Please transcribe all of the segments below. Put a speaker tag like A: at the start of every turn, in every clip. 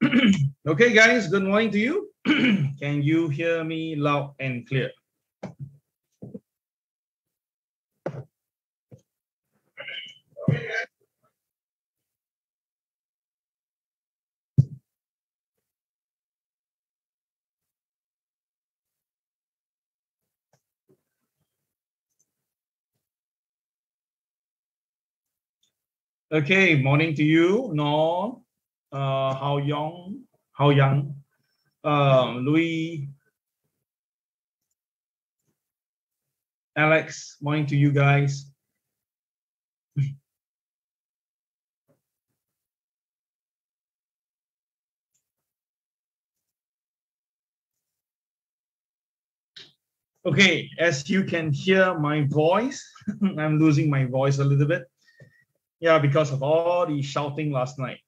A: Okay, guys, good morning to you. Can you hear me loud and clear? Okay, morning to you, Nor, How Young, Louis, Alex, morning to you guys. Okay, as you can hear my voice, I'm losing my voice a little bit. Yeah, because of all the shouting last night.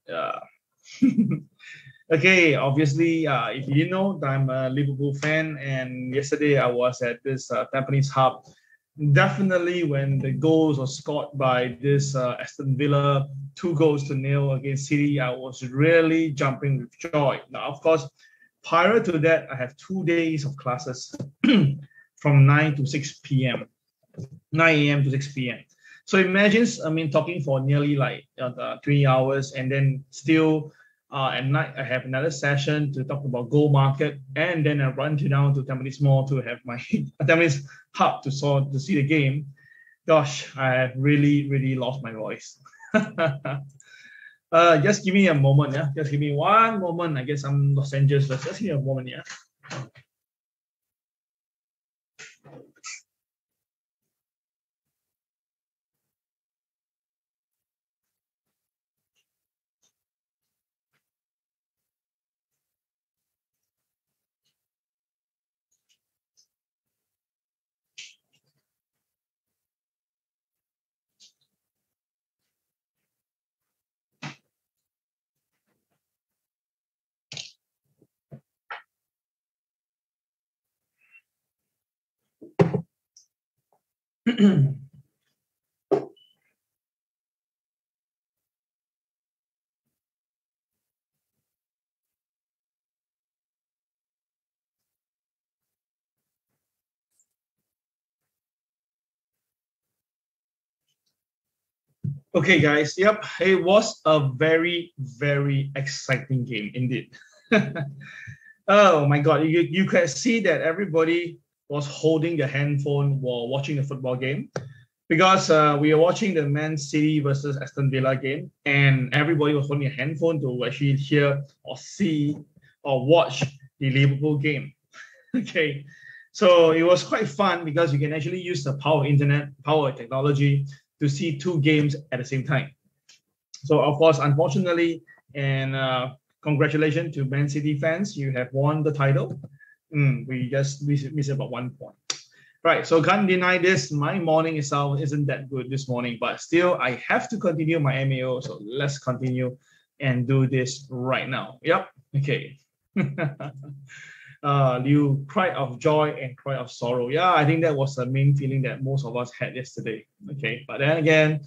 A: Okay, obviously, if you didn't know, I'm a Liverpool fan, and yesterday I was at this Tampines Hub. Definitely, when the goals were scored by this Aston Villa, 2-0 against City, I was really jumping with joy. Now, of course, prior to that, I have 2 days of classes from 9 to 6 p.m., 9 a.m. to 6 p.m. So imagine, talking for nearly like 3 hours, and then still at night I have another session to talk about gold market, and then I run down to Tampines Mall to have my Tampines Hub to see the game. Gosh, I have really lost my voice. Just give me a moment, yeah. Just give me one moment. I guess I'm Los Angeles. Just give me a moment, yeah. Okay, guys. Yep, it was a very exciting game indeed. Oh my God, you can see that everybody was holding the handphone while watching the football game, because we are watching the Man City versus Aston Villa game, and everybody was holding a handphone to actually hear or see or watch the Liverpool game. Okay, so it was quite fun because you can actually use the power of internet, power of technology to see 2 games at the same time. So of course, unfortunately, and congratulations to Man City fans, you have won the title. We just missed about 1 point. Right, so can't deny this. My morning itself isn't that good this morning, but still I have to continue my MAO. So let's continue and do this right now. Yep. Okay. You cry of joy and cry of sorrow. Yeah, I think that was the main feeling that most of us had yesterday. Okay, but then again,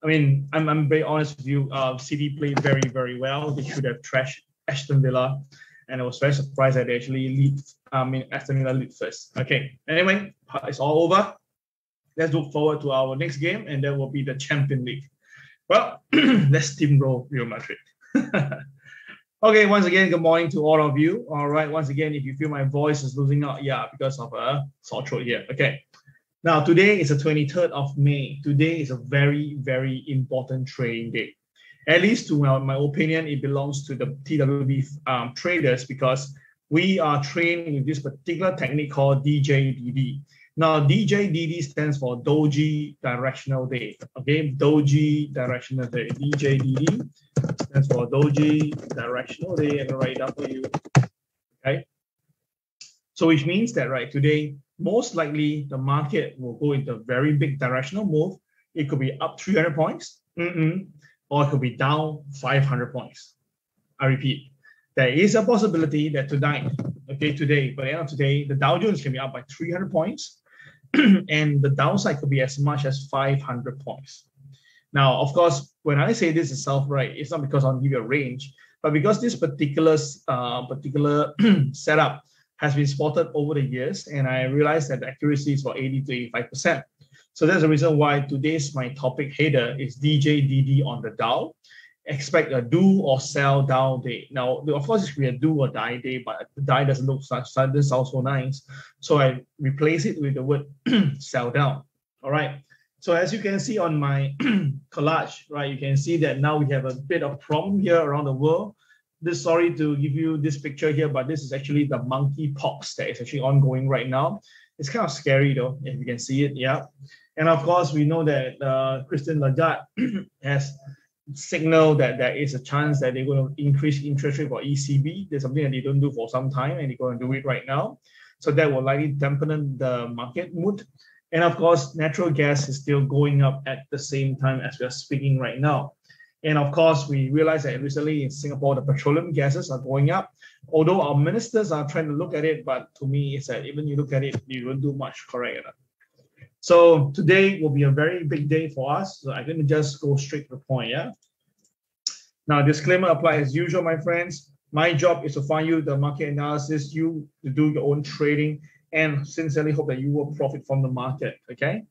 A: I'm very honest with you. City played very well. They should have trashed Aston Villa, and I was very surprised that they actually Aston Villa lead first. Okay, anyway, it's all over. Let's look forward to our next game, and that will be the Champions League. Well, let's steamroll Real Madrid. Okay, once again, good morning to all of you. All right, once again, if you feel my voice is losing out, yeah, because of a sore throat here. Okay. Now, today is the 23rd of May. Today is a very important trading day. At least to my opinion, it belongs to the TWB traders, because we are trained with this particular technique called DJDD. Now, DJDD stands for Doji Directional Day. Okay, Doji Directional Day. DJDD stands for Doji Directional Day. I'm going to write it up for you. Okay. So which means that, right, today, most likely the market will go into a very big directional move. It could be up 300 points, or it could be down 500 points. I repeat, there is a possibility that today, by the end of today, the Dow Jones can be up by 300 points, and the downside could be as much as 500 points. Now, of course, when I say this itself, right, it's not because I'll give you a range, But because this particular setup has been spotted over the years, and I realized that the accuracy is about 80 to 85%. So that's the reason why today's my topic header is DJDD on the Dow. Expect a do or sell down day. Now, of course, it could be a do or die day, but the die doesn't look such. This sounds so nice. So I replace it with the word sell down. All right. So as you can see on my collage, right, you can see that now we have a bit of problem here around the world. Sorry to give you this picture here, but this is actually the monkeypox that is actually ongoing right now. It's kind of scary though, if you can see it, yeah. And of course, we know that Christine Lagarde has signaled that there is a chance that they're going to increase interest rate for ECB. There's something that they don't do for some time, and they're going to do it right now. So that will likely dampen the market mood. And of course, natural gas is still going up at the same time as we are speaking right now. And of course, we realize that recently in Singapore, the petroleum gases are going up. Although our ministers are trying to look at it, but to me, it's that even you look at it, you don't do much correct. So today will be a very big day for us. So I'm going to just go straight to the point, yeah? Now, disclaimer applies as usual, my friends. My job is to find you the market analysis, you to do your own trading, and sincerely hope that you will profit from the market, okay?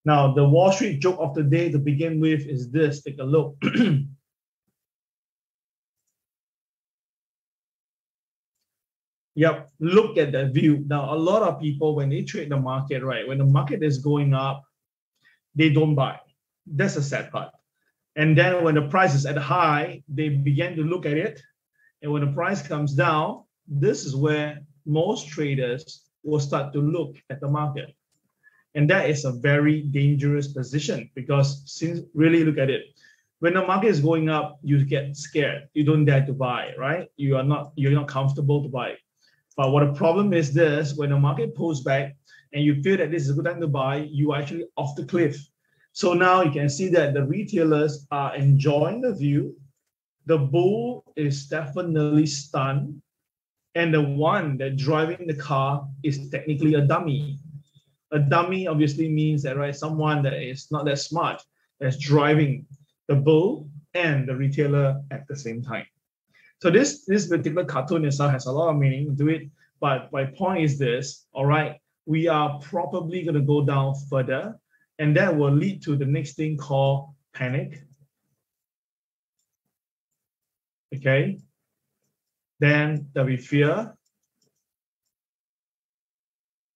A: Now, the Wall Street joke of the day to begin with is this. Take a look. Yep, look at that view. Now, a lot of people, when they trade the market, right, when the market is going up, they don't buy. That's the sad part. And then when the price is at high, they begin to look at it. And when the price comes down, this is where most traders will start to look at the market. And that is a very dangerous position because since really look at it, when the market is going up, you get scared. You don't dare to buy, right? You're not comfortable to buy. But what the problem is this, when the market pulls back and you feel that this is a good time to buy, you are actually off the cliff. So now you can see that the retailers are enjoying the view. The bull is definitely stunned. And the one that driving the car is technically a dummy. A dummy obviously means that, right, someone that is not that smart that's driving the bull and the retailer at the same time. So this particular cartoon itself has a lot of meaning to it, but my point is this, all right, we are probably going to go down further, and that will lead to the next thing called panic. Okay. Then there'll be fear.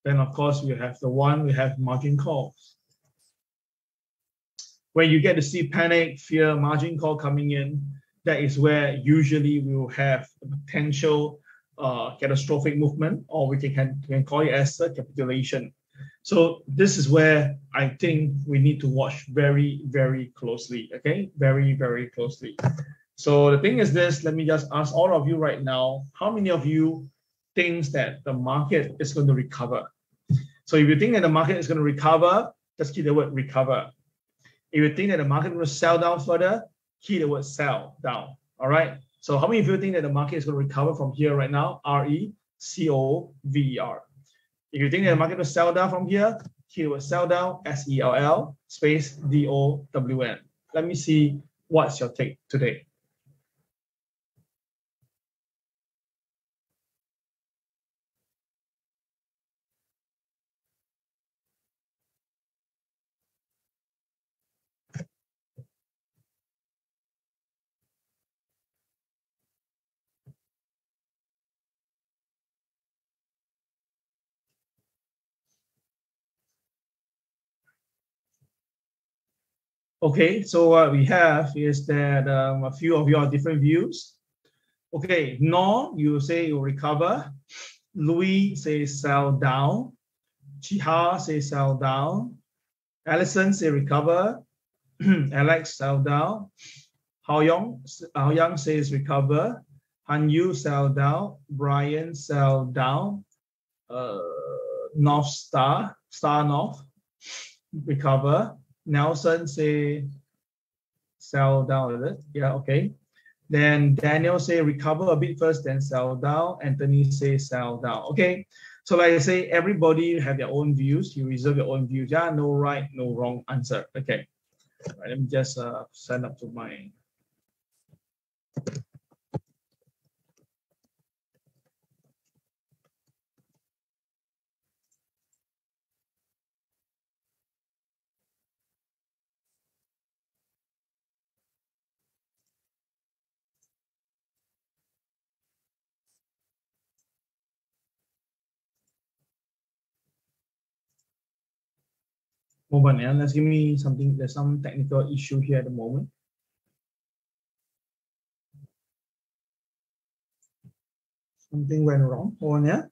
A: Then, of course, we have margin calls. When you get to see panic, fear, margin call coming in, that is where usually we will have a potential catastrophic movement, or we can call it as a capitulation. So this is where I think we need to watch very, very closely, okay? Very, very closely. So the thing is this, let me just ask all of you right now, how many of you thinks that the market is going to recover? So if you think that the market is going to recover, just keep the word recover. If you think that the market will sell down further, key the word sell down. All right. So how many of you think that the market is going to recover from here right now? R-E-C-O-V-E-R. If you think that the market will sell down from here, key the word sell down, S-E-L-L, space D-O-W-N. Let me see what's your take today. Okay, so what we have is that a few of your different views. Okay, No, you say you recover. Louis says sell down. Chiha says sell down. Allison say recover. Alex sell down. Hao Yang says recover. Han Yu sell down. Brian sell down. North Star North recover. Nelson say sell down, is it? Yeah, okay. Then Daniel say recover a bit first, then sell down. Anthony say sell down. Okay. So like I say, everybody have their own views. You reserve your own views. Yeah, no right, no wrong answer. Okay. All right, let me just send up to my Moment, yeah. Let's give me something. There's some technical issue here at the moment. Something went wrong. Hold on, yeah.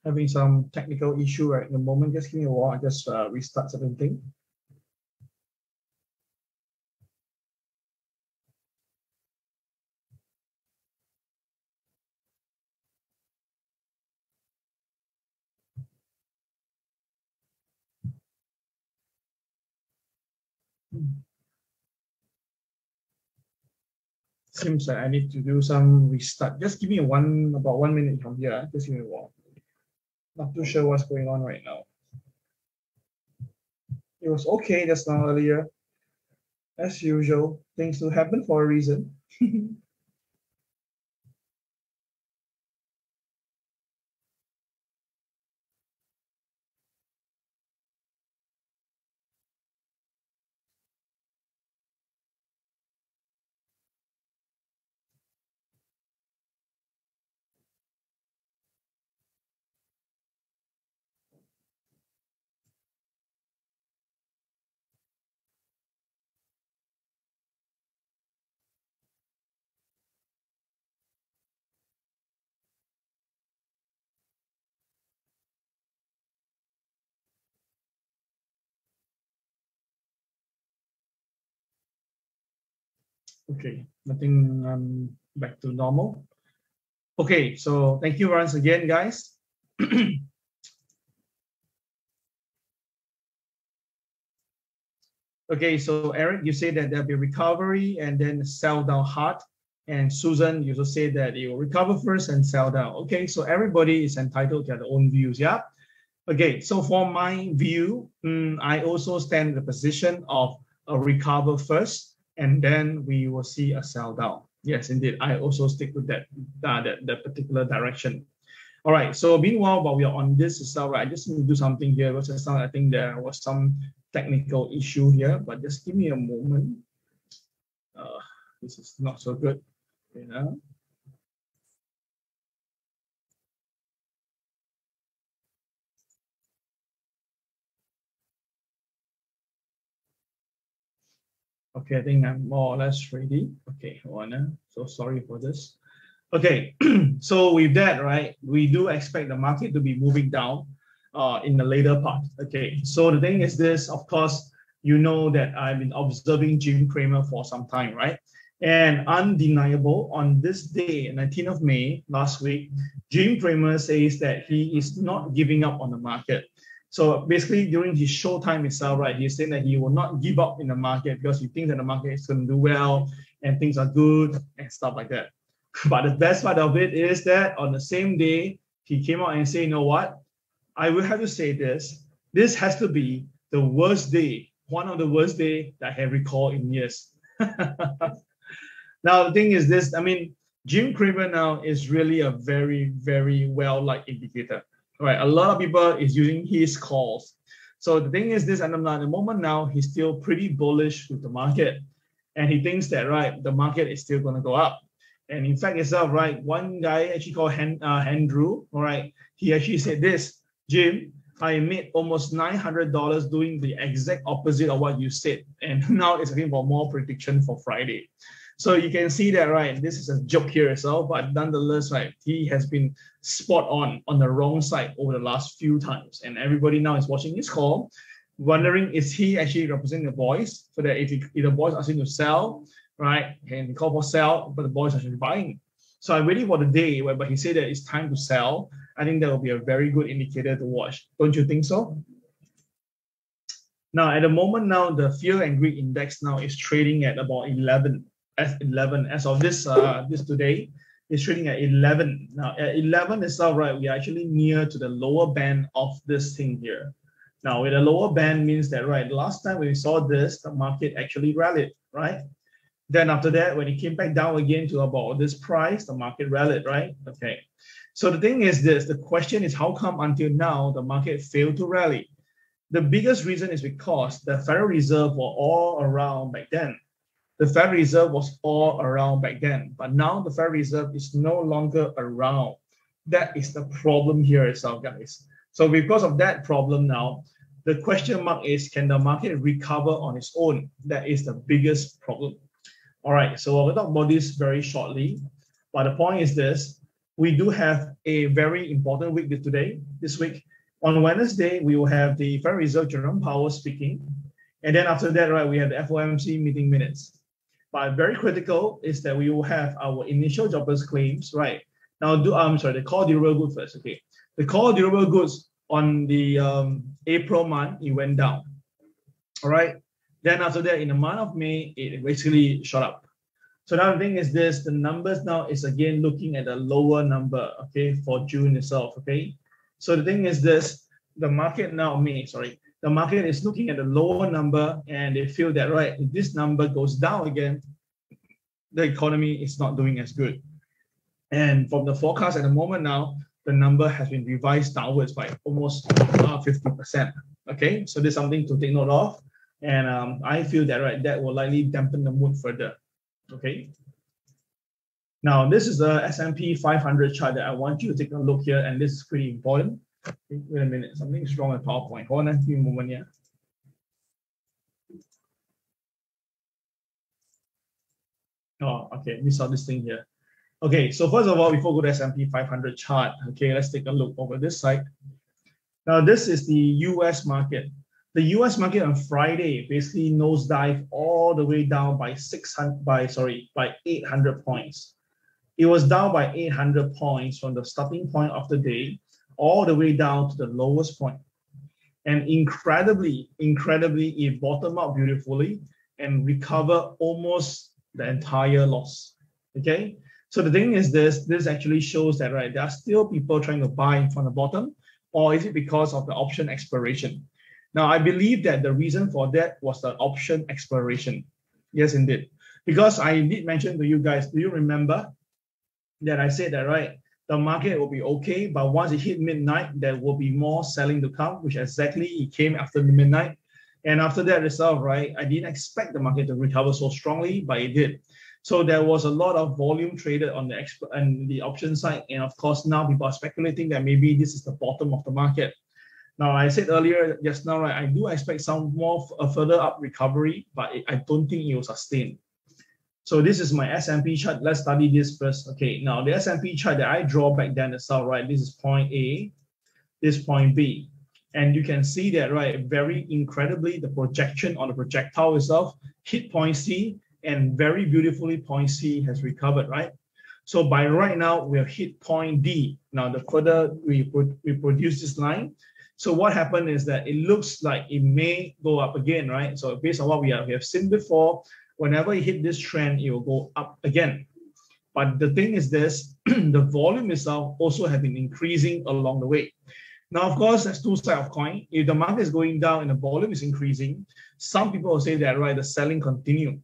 A: Having some technical issue right at the moment. Just give me a while. I just restart certain thing. Seems like I need to do some restart. Just give me about 1 minute from here. Just give me a while. Not too sure what's going on right now. It was okay just now earlier. As usual, things do happen for a reason. Okay, nothing back to normal. Okay, so thank you once again, guys. Okay, so Eric, you say that there'll be recovery and then sell down hard. And Susan, you also say that it will recover first and sell down. Okay, so everybody is entitled to their own views, yeah? Okay, so for my view, I also stand in the position of a recover first, and then we will see a sell down. Yes, indeed, I also stick with that particular direction. All right, so meanwhile, while we are on this itself, right, I just need to do something here. Because I think there was some technical issue here, but just give me a moment. This is not so good, you know. Okay, I think I'm more or less ready. Okay, Juana, so sorry for this. Okay, so with that, right, we do expect the market to be moving down in the later part. Okay, so the thing is this, of course, you know that I've been observing Jim Cramer for some time, right? And undeniable, on this day, 19th of May, last week, Jim Cramer says that he is not giving up on the market. So basically, during his showtime itself, right, he's saying that he will not give up in the market because he thinks that the market is going to do well and things are good and stuff like that. But the best part of it is that on the same day, he came out and said, you know what? I will have to say this. This has to be the worst day, one of the worst days that I have recalled in years. Now, the thing is this, I mean, Jim Cramer now is really a very, very well-liked indicator. Right, a lot of people is using his calls. So the thing is this, and at the moment now, he's still pretty bullish with the market. And he thinks that, right, the market is still going to go up. And in fact itself, right, one guy actually called Andrew, all right, he actually said this, Jim, I made almost $900 doing the exact opposite of what you said. And now it's looking for more prediction for Friday. So you can see that, right, this is a joke here itself, but nonetheless, right, he has been spot on the wrong side over the last few times. And everybody now is watching his call, wondering, is he actually representing the boys? So that if the boys are saying to sell, right, and he call for sell, but the boys are actually buying. So I'm waiting for the day where he said that it's time to sell. I think that will be a very good indicator to watch. Don't you think so? Now, at the moment now, the fear and greed index now is trading at about 11. As of this today, is trading at 11. Now at 11 itself, right, we are actually near to the lower band of this thing here. Now with the lower band means that, right, last time when we saw this, the market actually rallied, right? Then after that, when it came back down again to about this price, the market rallied, right? Okay. So the thing is this, the question is how come until now the market failed to rally? The biggest reason is because the Federal Reserve were all around back then. The Federal Reserve was all around back then, but now the Federal Reserve is no longer around. That is the problem here itself, guys. So because of that problem now, the question mark is, can the market recover on its own? That is the biggest problem. All right, so we'll talk about this very shortly. But the point is this, we do have a very important week this week. On Wednesday, we will have the Federal Reserve Jerome Powell speaking. And then after that, right, we have the FOMC meeting minutes. But very critical is that we will have our initial jobless claims, right? Now, the core durable goods first, okay? The core durable goods on the April month, it went down, all right? Then after that, in the month of May, it basically shot up. So now the thing is this, the numbers now is again looking at a lower number, okay, for June itself, okay? So the thing is this, the market is looking at a lower number and they feel that, right, if this number goes down again, the economy is not doing as good. And from the forecast at the moment now, the number has been revised downwards by almost 50%, okay? So there's something to take note of. And I feel that, right, that will likely dampen the mood further, okay? Now, this is the S&P 500 chart that I want you to take a look here, and this is pretty important. Okay, wait a minute, something's wrong with PowerPoint. Hold on, give me a moment here. Oh, okay, we saw this thing here. Okay, so first of all, before we go to S&P 500 chart, okay, let's take a look over this side. Now, this is the US market. The US market on Friday basically nosedived all the way down by 800 points. It was down by 800 points from the starting point of the day all the way down to the lowest point. And incredibly, it bottomed out beautifully and recovered almost the entire loss. Okay, so the thing is this actually shows that, right, there are still people trying to buy from the bottom, or is it because of the option expiration? Now, I believe that the reason for that was the option expiration. Yes, indeed. Because I did mention to you guys, do you remember that I said that, right, the market will be okay, but once it hit midnight, there will be more selling to come, which exactly it came after midnight. And after that result, right, I didn't expect the market to recover so strongly, but it did. So there was a lot of volume traded on the option side. And of course, now people are speculating that maybe this is the bottom of the market. Now, I said earlier, just now, right, I do expect some more further up recovery, but I don't think it will sustain. So this is my S&P chart. Let's study this first. Okay, now the S&P chart that I draw back then itself, right, this is point A, this point B. And you can see that, right, very incredibly, the projection on the projectile itself hit point C, and very beautifully point C has recovered, right? So by right now, we have hit point D. Now, the further we produce this line, so what happened is that it looks like it may go up again, right? So based on what we have seen before, whenever it hit this trend, it will go up again. But the thing is this, the volume itself also have been increasing along the way. Now, of course, there's two sides of coin. If the market is going down and the volume is increasing, some people will say that, right, the selling continue.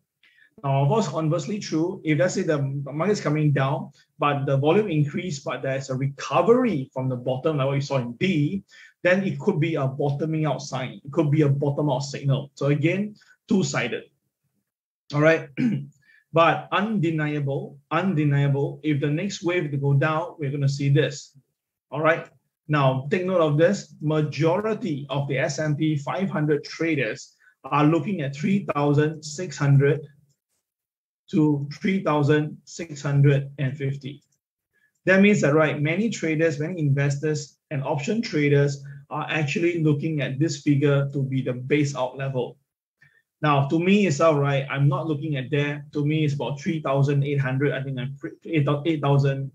A: Now, of course, conversely true, if let's say the market is coming down, but the volume increased, but there's a recovery from the bottom, like what you saw in D, then it could be a bottoming out sign. It could be a bottom out signal. So again, two-sided. All right. But undeniable, if the next wave to go down, we're going to see this. All right. Now, take note of this. Majority of the S&P 500 traders are looking at 3,600 to 3,650. That means that, right, many traders, many investors and option traders are actually looking at this figure to be the base out level. Now, to me, it's all right. I'm not looking at there. To me, it's about 3,800. I think I'm 8,000.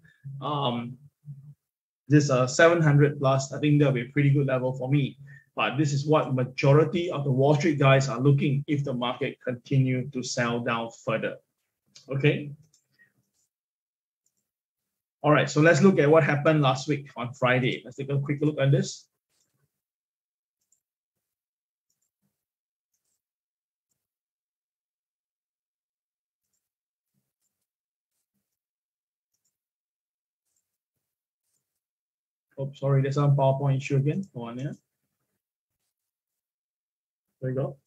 A: 700 plus. I think that'll be a pretty good level for me. But this is what majority of the Wall Street guys are looking if the market continue to sell down further. Okay. All right. So let's look at what happened last week on Friday. Let's take a quick look at this. Oh, sorry, there's some PowerPoint issue again. Go on here. There we go.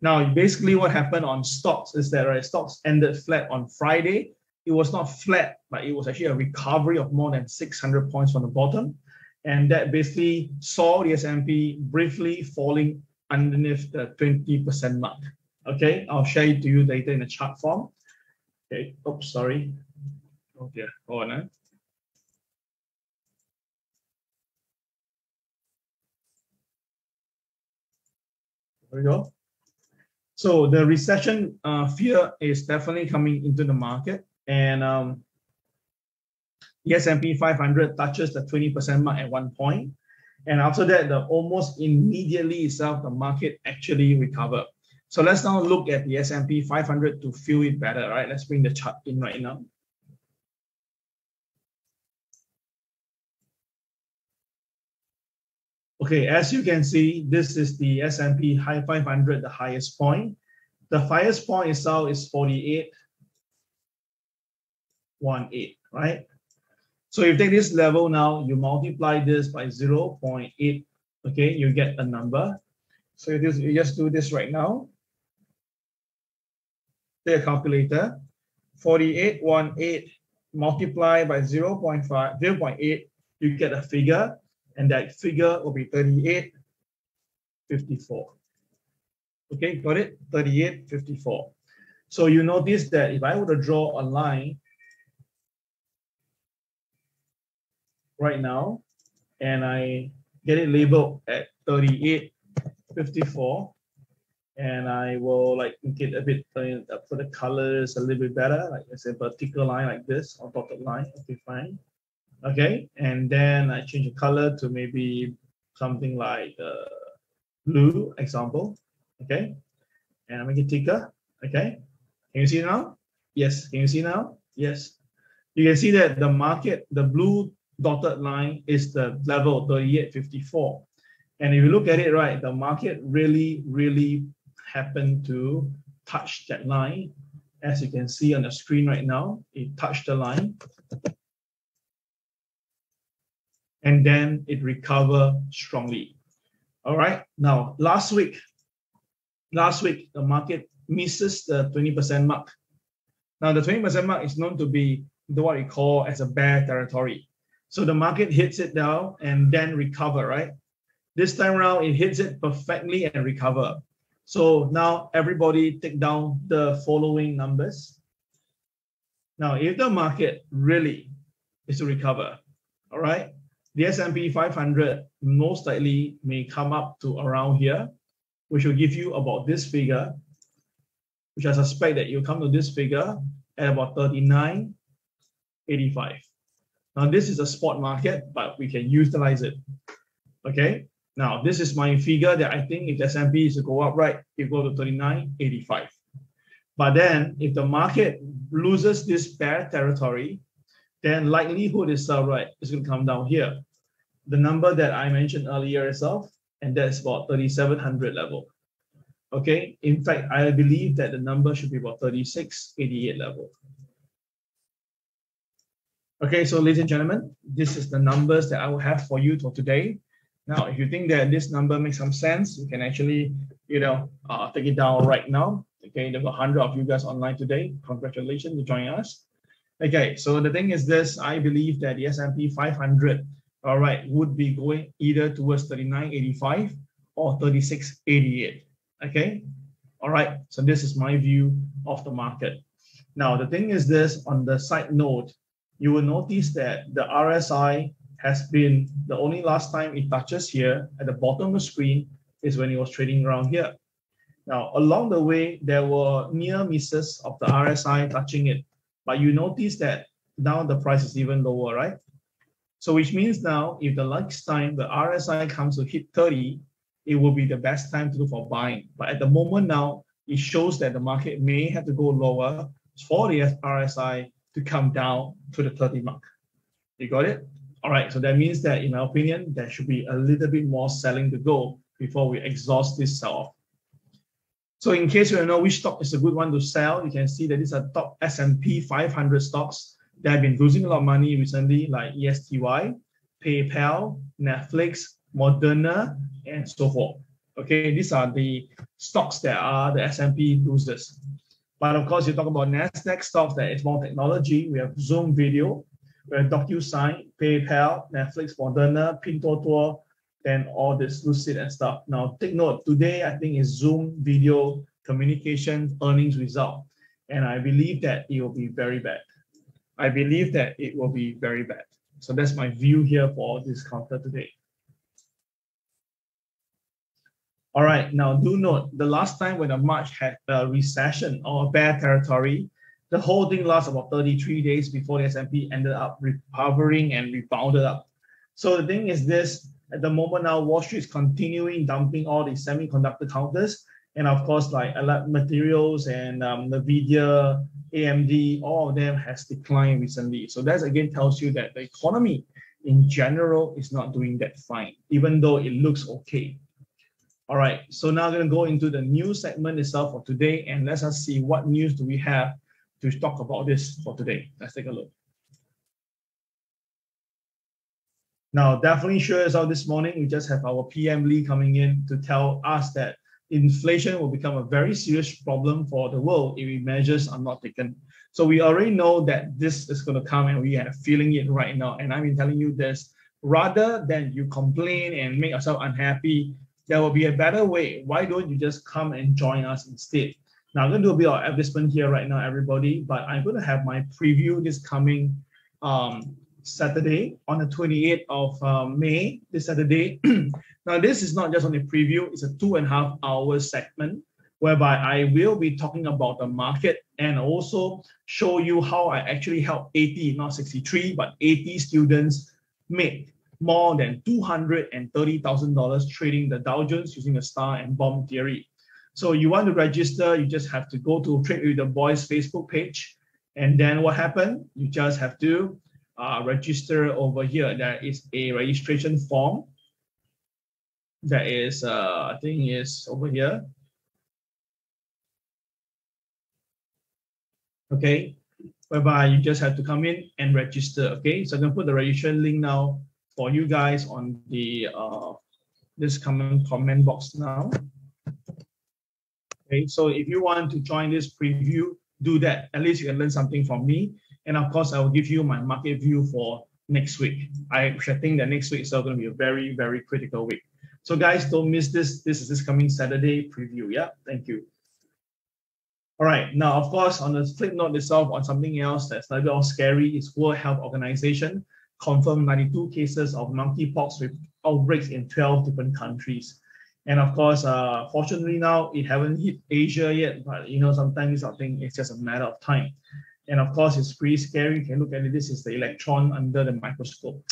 A: Now, basically what happened on stocks is that, right, stocks ended flat on Friday. It was not flat, but it was actually a recovery of more than 600 points from the bottom. And that basically saw the S&P briefly falling underneath the 20% mark. Okay, I'll share it to you later in the chart form. Okay, oops, sorry. Oh dear, hold on. There we go. So the recession fear is definitely coming into the market, and the S&P 500 touches the 20% mark at one point, and after that, almost immediately itself, the market actually recovered. So let's now look at the S&P 500 to feel it better, right? Let's bring the chart in right now. Okay, as you can see, this is the S&P 500, the highest point. The highest point itself is 48.18, right? So you take this level now, you multiply this by 0.8, okay, you get a number. So you just do this right now. Take a calculator. 48.18 multiplied by 0.8, you get a figure, and that figure will be 38.54. Okay, got it? 38.54. So you notice that if I were to draw a line right now, and I get it labeled at 38.54, and I will like get a bit for the colors a little bit better, like let's say a vertical line like this, or dotted line, okay, fine. Okay, and then I change the color to maybe something like blue, example. Okay, and I make it thicker. Okay, can you see now? Yes, can you see now? Yes, you can see that the market, the blue dotted line is the level 38.54, and if you look at it, right, the market really happened to touch that line. As you can see on the screen right now, it touched the line, and then it recovered strongly. All right, now last week the market misses the 20% mark. Now the 20% mark is known to be what we call as a bear territory. So the market hits it down and then recover, right? This time around, it hits it perfectly and recover. So now everybody take down the following numbers. Now, if the market really is to recover, all right, the S&P 500 most likely may come up to around here, which will give you about this figure, which I suspect that you'll come to this figure at about 39.85. Now, this is a spot market, but we can utilize it. Okay. Now, this is my figure that I think if the S&P is to go up, right, it go to 39.85. But then, if the market loses this bear territory, then likelihood itself, right, is going to come down here. The number that I mentioned earlier itself, and that's about 3,700 level. Okay. In fact, I believe that the number should be about 36.88 level. Okay, so ladies and gentlemen, this is the numbers that I will have for you for today. Now, if you think that this number makes some sense, you can actually, take it down right now. Okay, there's 100 of you guys online today. Congratulations for joining us. Okay, so the thing is this, I believe that the S&P 500, all right, would be going either towards 39.85 or 36.88. Okay, all right, so this is my view of the market. Now, the thing is this, on the side note, you will notice that the RSI has been, the only last time it touches here at the bottom of the screen is when it was trading around here. Now, along the way, there were near misses of the RSI touching it, but you notice that now the price is even lower, right? So which means now, if the next time the RSI comes to hit 30, it will be the best time to look for buying. But at the moment now, it shows that the market may have to go lower for the RSI to come down to the 30 mark. You got it? All right, so that means that in my opinion, there should be a little bit more selling to go before we exhaust this sell-off. So in case you don't know which stock is a good one to sell, you can see that these are top S&P 500 stocks that have been losing a lot of money recently, like ESTY, PayPal, Netflix, Moderna, and so forth. Okay, these are the stocks that are the S&P losers. But of course, you talk about Nasdaq stocks that is more technology. We have Zoom Video, we have DocuSign, PayPal, Netflix, Moderna, Pinduoduo, and all this Lucid and stuff. Now, take note, today I think is Zoom Video Communication earnings result. And I believe that it will be very bad. I believe that it will be very bad. So that's my view here for this counter today. All right, now do note, the last time when the March had a recession or a bear territory, the whole thing lasts about 33 days before the S&P ended up recovering and rebounded up. So the thing is this, at the moment now, Wall Street is continuing dumping all the semiconductor counters, and of course, like materials and NVIDIA, AMD, all of them has declined recently. So that again tells you that the economy in general is not doing that fine, even though it looks okay. All right, so now I'm going to go into the news segment itself for today, and let's us see what news do we have to talk about this for today. Let's take a look. Now, definitely sure as of this morning, we just have our PM Lee coming in to tell us that inflation will become a very serious problem for the world if measures are not taken. So we already know that this is going to come, and we are feeling it right now. And I've been telling you this, rather than you complain and make yourself unhappy, there will be a better way. Why don't you just come and join us instead? Now, I'm going to do a bit of advertisement here right now, everybody, but I'm going to have my preview this coming Saturday on the 28th of May, this Saturday. Now, this is not just on a preview, it's a 2.5 hour segment whereby I will be talking about the market and also show you how I actually help 80, not 63, but 80 students make more than $230,000 trading the Dow Jones using the star and bomb theory. So you want to register, you just have to go to Trade with the Boys Facebook page. And then what happened? You just have to register over here. There is a registration form that is, I think is over here. Okay, whereby you just have to come in and register. Okay, so I'm gonna put the registration link now for you guys on the this comment box now. Okay, so if you want to join this preview, do that. At least you can learn something from me. And of course, I will give you my market view for next week. I think that next week is going to be a very, very critical week. So guys, don't miss this. This is this coming Saturday preview. Yeah, thank you. All right, now, of course, on the flip note itself, on something else that's a little scary, is World Health Organization confirmed 92 cases of monkeypox with outbreaks in 12 different countries. And of course, fortunately now, it haven't hit Asia yet, but you know, sometimes I think it's just a matter of time. And of course, it's pretty scary. You can look at it. This is the electron under the microscope.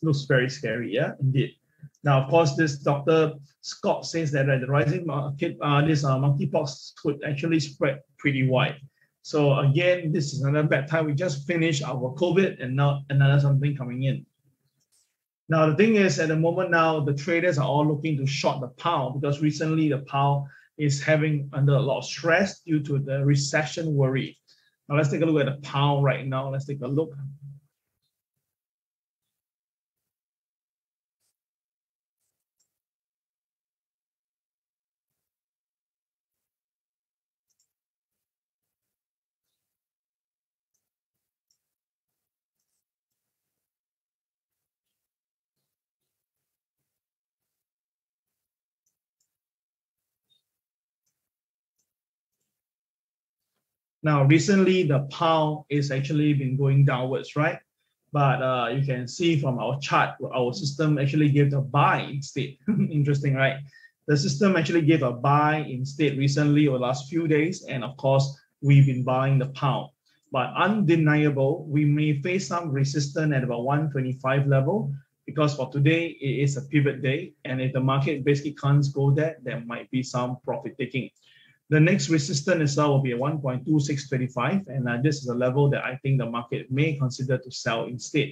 A: Looks very scary, yeah, indeed. Now, of course, this Dr. Scott says that the rising monkeypox could actually spread pretty wide. So again, this is another bad time. We just finished our COVID and now another something coming in. Now, the thing is, at the moment now, the traders are all looking to short the pound because recently the pound is having under a lot of stress due to the recession worry. Now, let's take a look at the pound right now. Let's take a look. Now, recently, the pound is actually been going downwards, right? But you can see from our chart, our system actually gave a buy instead. Interesting, right? The system actually gave a buy instead recently over the last few days. And of course, we've been buying the pound. But undeniable, we may face some resistance at about 125 level because for today, it is a pivot day. And if the market basically can't go there, there might be some profit taking. The next resistance itself will be at 1.2625, and this is a level that I think the market may consider to sell instead.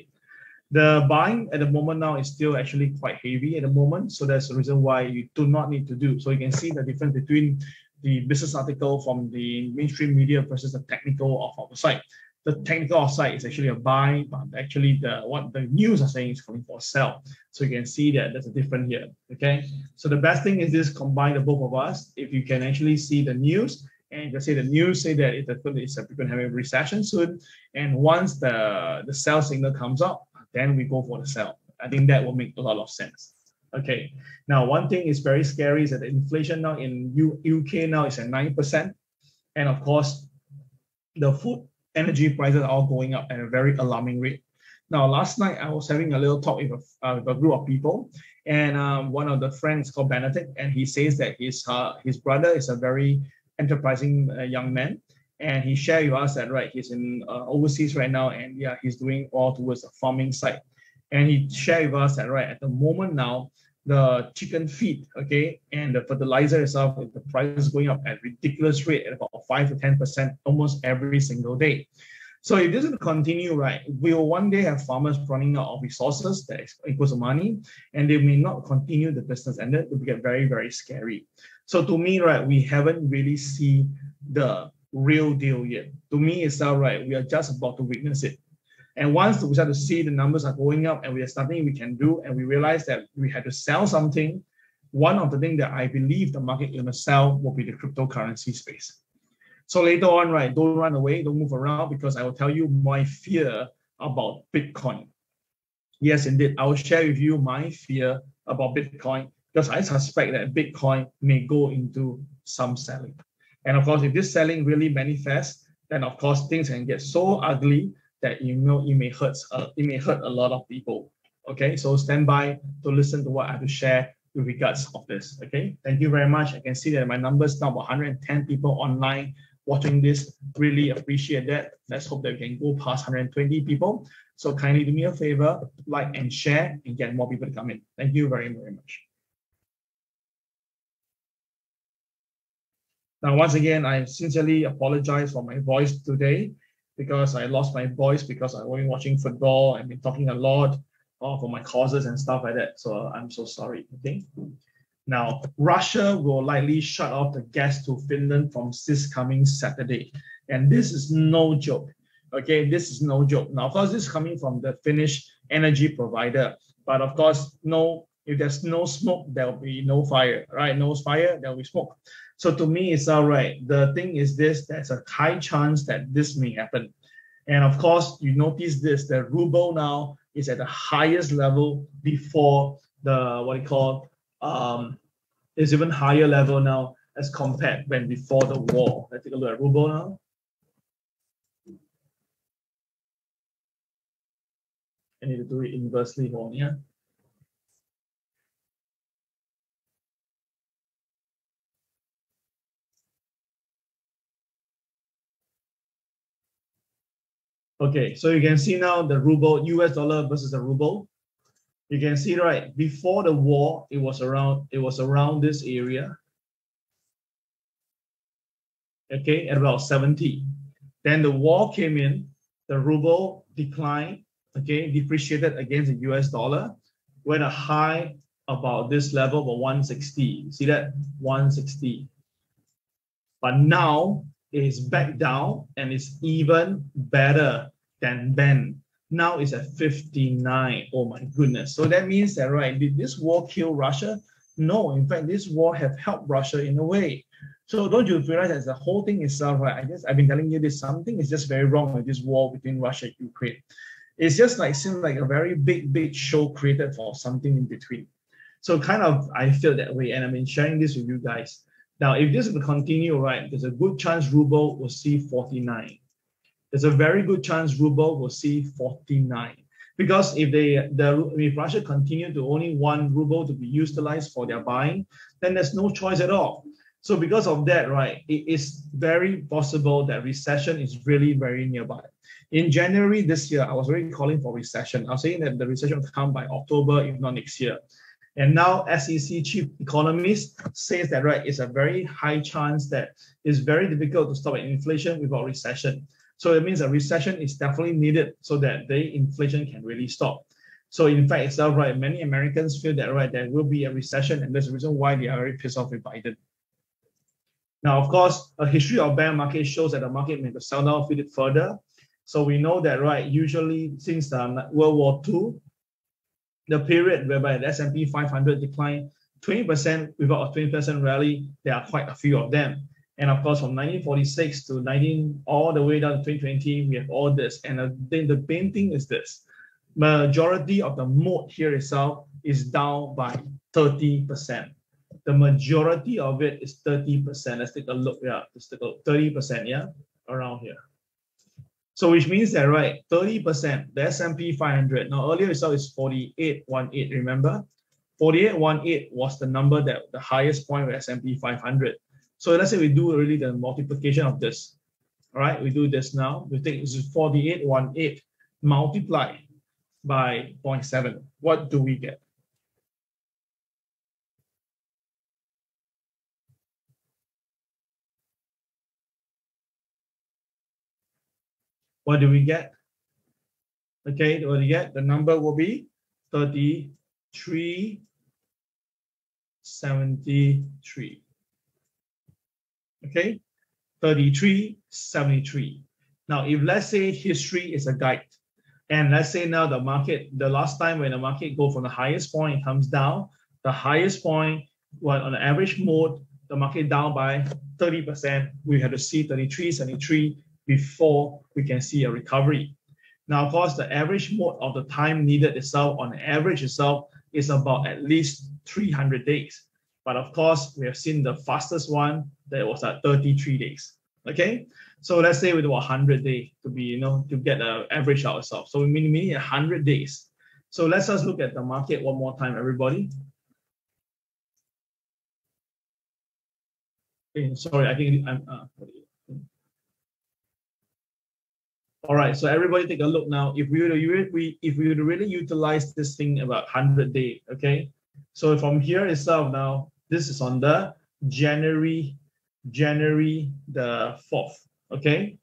A: The buying at the moment now is still actually quite heavy at the moment, so that's the reason why you do not need to do. So you can see the difference between the business article from the mainstream media versus the technical of our site. the technical side is actually a buy, but actually what the news are saying is coming for a sell. So you can see that there's a difference here. Okay. So the best thing is this, combine the both of us. If you can actually see the news, and you can say the news say that we're going to have a recession soon, and once the sell signal comes up, then we go for the sell. I think that will make a lot of sense. Okay. Now, one thing is very scary is that the inflation now in UK now is at 9%, and of course, the food energy prices are all going up at a very alarming rate. Now, last night I was having a little talk with a group of people, and one of the friends called Benedict, and he says that his brother is a very enterprising young man, and he shared with us that he's in overseas right now, and yeah, he's doing all towards the farming side, and he shared with us that at the moment now, the chicken feed, okay, and the fertilizer itself, the price is going up at ridiculous rate at about 5 to 10% almost every single day. So if this is to continue, we will one day have farmers running out of resources that equals money, and they may not continue the business, and that will get very, very scary. So to me, we haven't really seen the real deal yet. To me, it's we are just about to witness it. And once we start to see the numbers are going up and there's nothing we can do, and we realize that we had to sell something, one of the things that I believe the market is going to sell will be the cryptocurrency space. So later on, don't run away, don't move around, because I will tell you my fear about Bitcoin. Yes, indeed, I will share with you my fear about Bitcoin, because I suspect that Bitcoin may go into some selling. And of course, if this selling really manifests, then of course things can get so ugly that it may hurt a lot of people. Okay, so stand by to listen to what I have to share with regards of this. Okay, thank you very much. I can see that my numbers now about 110 people online watching this. Really appreciate that. Let's hope that we can go past 120 people. So kindly do me a favor, like and share, and get more people to come in. Thank you very, very much. Now, once again, I sincerely apologize for my voice today, because I lost my voice because I've been watching football and been talking a lot for my causes and stuff like that. So I'm so sorry. Okay. Now, Russia will likely shut off the gas to Finland from this coming Saturday. And this is no joke. Okay, this is no joke. Now, of course, this is coming from the Finnish energy provider. But of course, if there's no smoke, there'll be no fire, right? No fire, there'll be smoke. So to me, it's all right. The thing is this, there's a high chance that this may happen. And of course, you notice this, the ruble now is at the highest level before the, is even higher level now as compared when before the war. Let's take a look at ruble now. I need to do it inversely for me, yeah. Okay, so you can see now the ruble, US dollar versus the ruble. You can see before the war, it was around this area. Okay, at about 70. Then the war came in, the ruble declined, okay, depreciated against the US dollar, went a high about this level of 160. See that? 160. But now is back down and it's even better than then. Now it's at 59. Oh my goodness. So that means that, did this war kill Russia? No, in fact, this war have helped Russia in a way. So don't you realize that the whole thing itself, I've been telling you this, something is just very wrong with this war between Russia and Ukraine. It's just seems like a very big show created for something in between. So kind of, I feel that way, and I've been sharing this with you guys. Now, if this will continue, there's a good chance ruble will see 49. There's a very good chance ruble will see 49. Because if Russia continue to only want ruble to be utilized for their buying, then there's no choice at all. So because of that, it is very possible that recession is really very nearby. In January this year, I was already calling for recession. I was saying that the recession will come by October, if not next year. And now SEC chief economist says that it's a very high chance that it's very difficult to stop inflation without recession. So it means a recession is definitely needed so that the inflation can really stop. So in fact itself, many Americans feel that there will be a recession, and that's the reason why they are very pissed off with Biden. Now, of course, a history of bear market shows that the market may sell down a bit further. So we know that, right, usually since World War II, the period whereby the S&P 500 declined 20% without a 20% rally, there are quite a few of them. And of course, from 1946 to all the way down to 2020, we have all this. And then the main thing is this. Majority of the mode here itself is down by 30%. The majority of it is 30%. Let's take a look. Yeah, let's take a look. 30%, yeah, around here. So which means that, right, 30%, the S&P 500. Now earlier itself is 4818, remember? 4818 was the number that the highest point of S&P 500. So let's say we do really the multiplication of this. All right, we do this now. We take this is 4818 multiplied by 0.7. What do we get? What do we get? Okay, what do we get? The number will be 3373. Okay, 3373. Now, if let's say history is a guide, and let's say now the market, the last time when the market go from the highest point, it comes down, the highest point, well, on the average mode, the market down by 30%, we have to see 3373 before we can see a recovery. Now, of course, the average mode of the time needed itself, on average itself, is about at least 300 days. But of course, we have seen the fastest one that was at 33 days. Okay, so let's say we do 100 days to be, to get the average out itself. So we need 100 days. So let's just look at the market one more time, everybody. Okay, sorry, I think I'm. All right, so everybody take a look now. If we would really utilize this thing about 100 days, okay? So from here itself now, this is on the January the 4th, okay?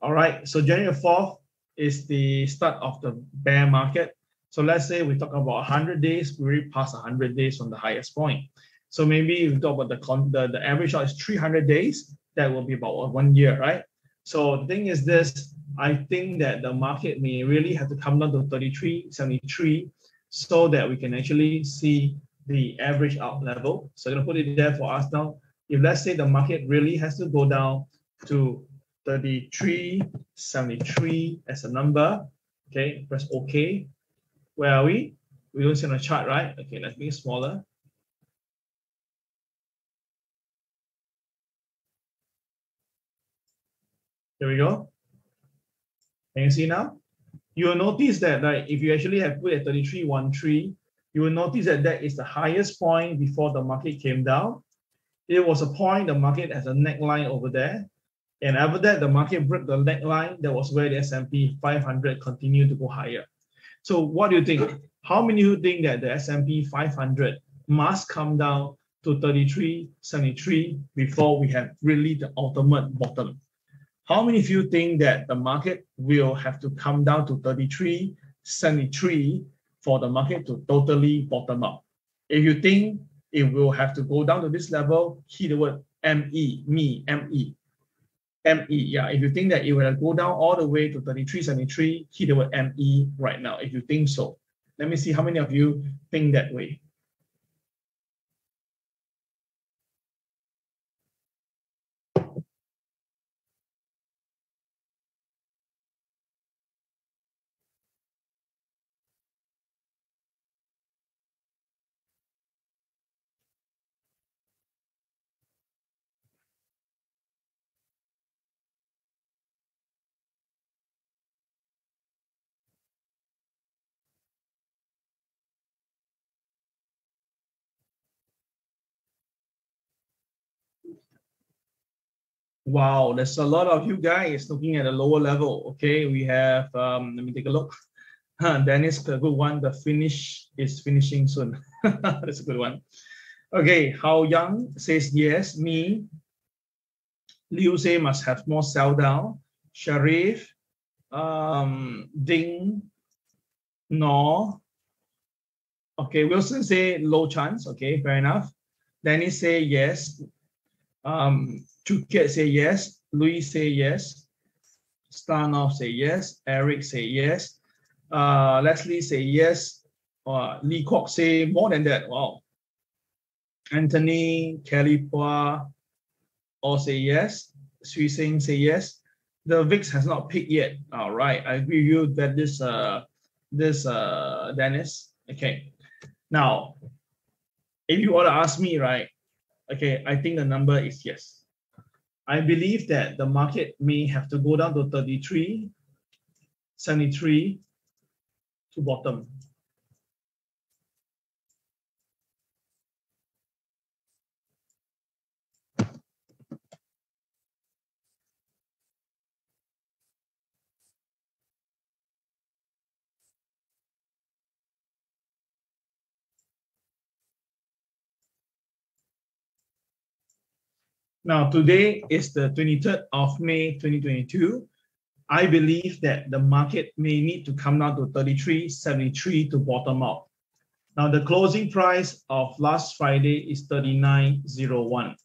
A: All right, so January 4th is the start of the bear market. So let's say we talk about 100 days, we already passed 100 days from the highest point. So maybe we talk about the average out is 300 days, that will be about 1 year, right? So the thing is this, I think that the market may really have to come down to 3373 so that we can actually see the average out level. So I'm going to put it there for us now. If let's say the market really has to go down to 3373 as a number, okay, press OK. Where are we? We don't see on the chart, right? Okay, let's make it smaller. There we go. Can you see now? You will notice that, right, if you actually have put at 3313, you will notice that that is the highest point before the market came down. It was a point, the market has a neckline over there. And after that, the market broke the neckline. That was where the S&P 500 continued to go higher. So what do you think? How many of you think that the S&P 500 must come down to 3373 before we have really the ultimate bottom? How many of you think that the market will have to come down to 3373 for the market to totally bottom out? If you think it will have to go down to this level, key the word ME, ME. Yeah, if you think that it will go down all the way to 3373, key the word ME right now, if you think so. Let me see how many of you think that way. Wow, there's a lot of you guys looking at a lower level. Okay, we have, let me take a look. Dennis, a good one. The finish is finishing soon. That's a good one. Okay, How Young says yes, me. Liu say must have more sell down. Sharif, Ding, no. Okay, Wilson say low chance. Okay, fair enough. Dennis say yes. Chuket say yes. Louis say yes. Stanov say yes. Eric say yes. Leslie say yes. Lee Kwok say more than that. Wow. Anthony, Kelly Pua all say yes. Sui Sing say yes. The VIX has not peaked yet. All right, I agree with you that this Dennis. Okay. Now, if you want to ask me, right? Okay, I think the number is yes. I believe that the market may have to go down to 33.73 to bottom. Now, today is the 23rd of May, 2022. I believe that the market may need to come down to 33.73 to bottom out. Now, the closing price of last Friday is 39.01.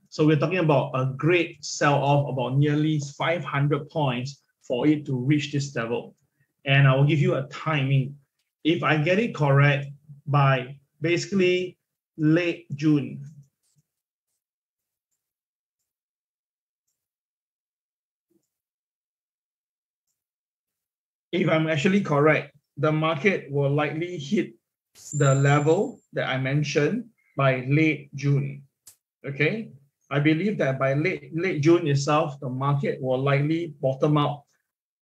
A: So we're talking about a great sell-off, about nearly 500 points for it to reach this level. And I will give you a timing. If I get it correct, by basically late June, if I'm actually correct, the market will likely hit the level that I mentioned by late June. Okay, I believe that by late June itself, the market will likely bottom out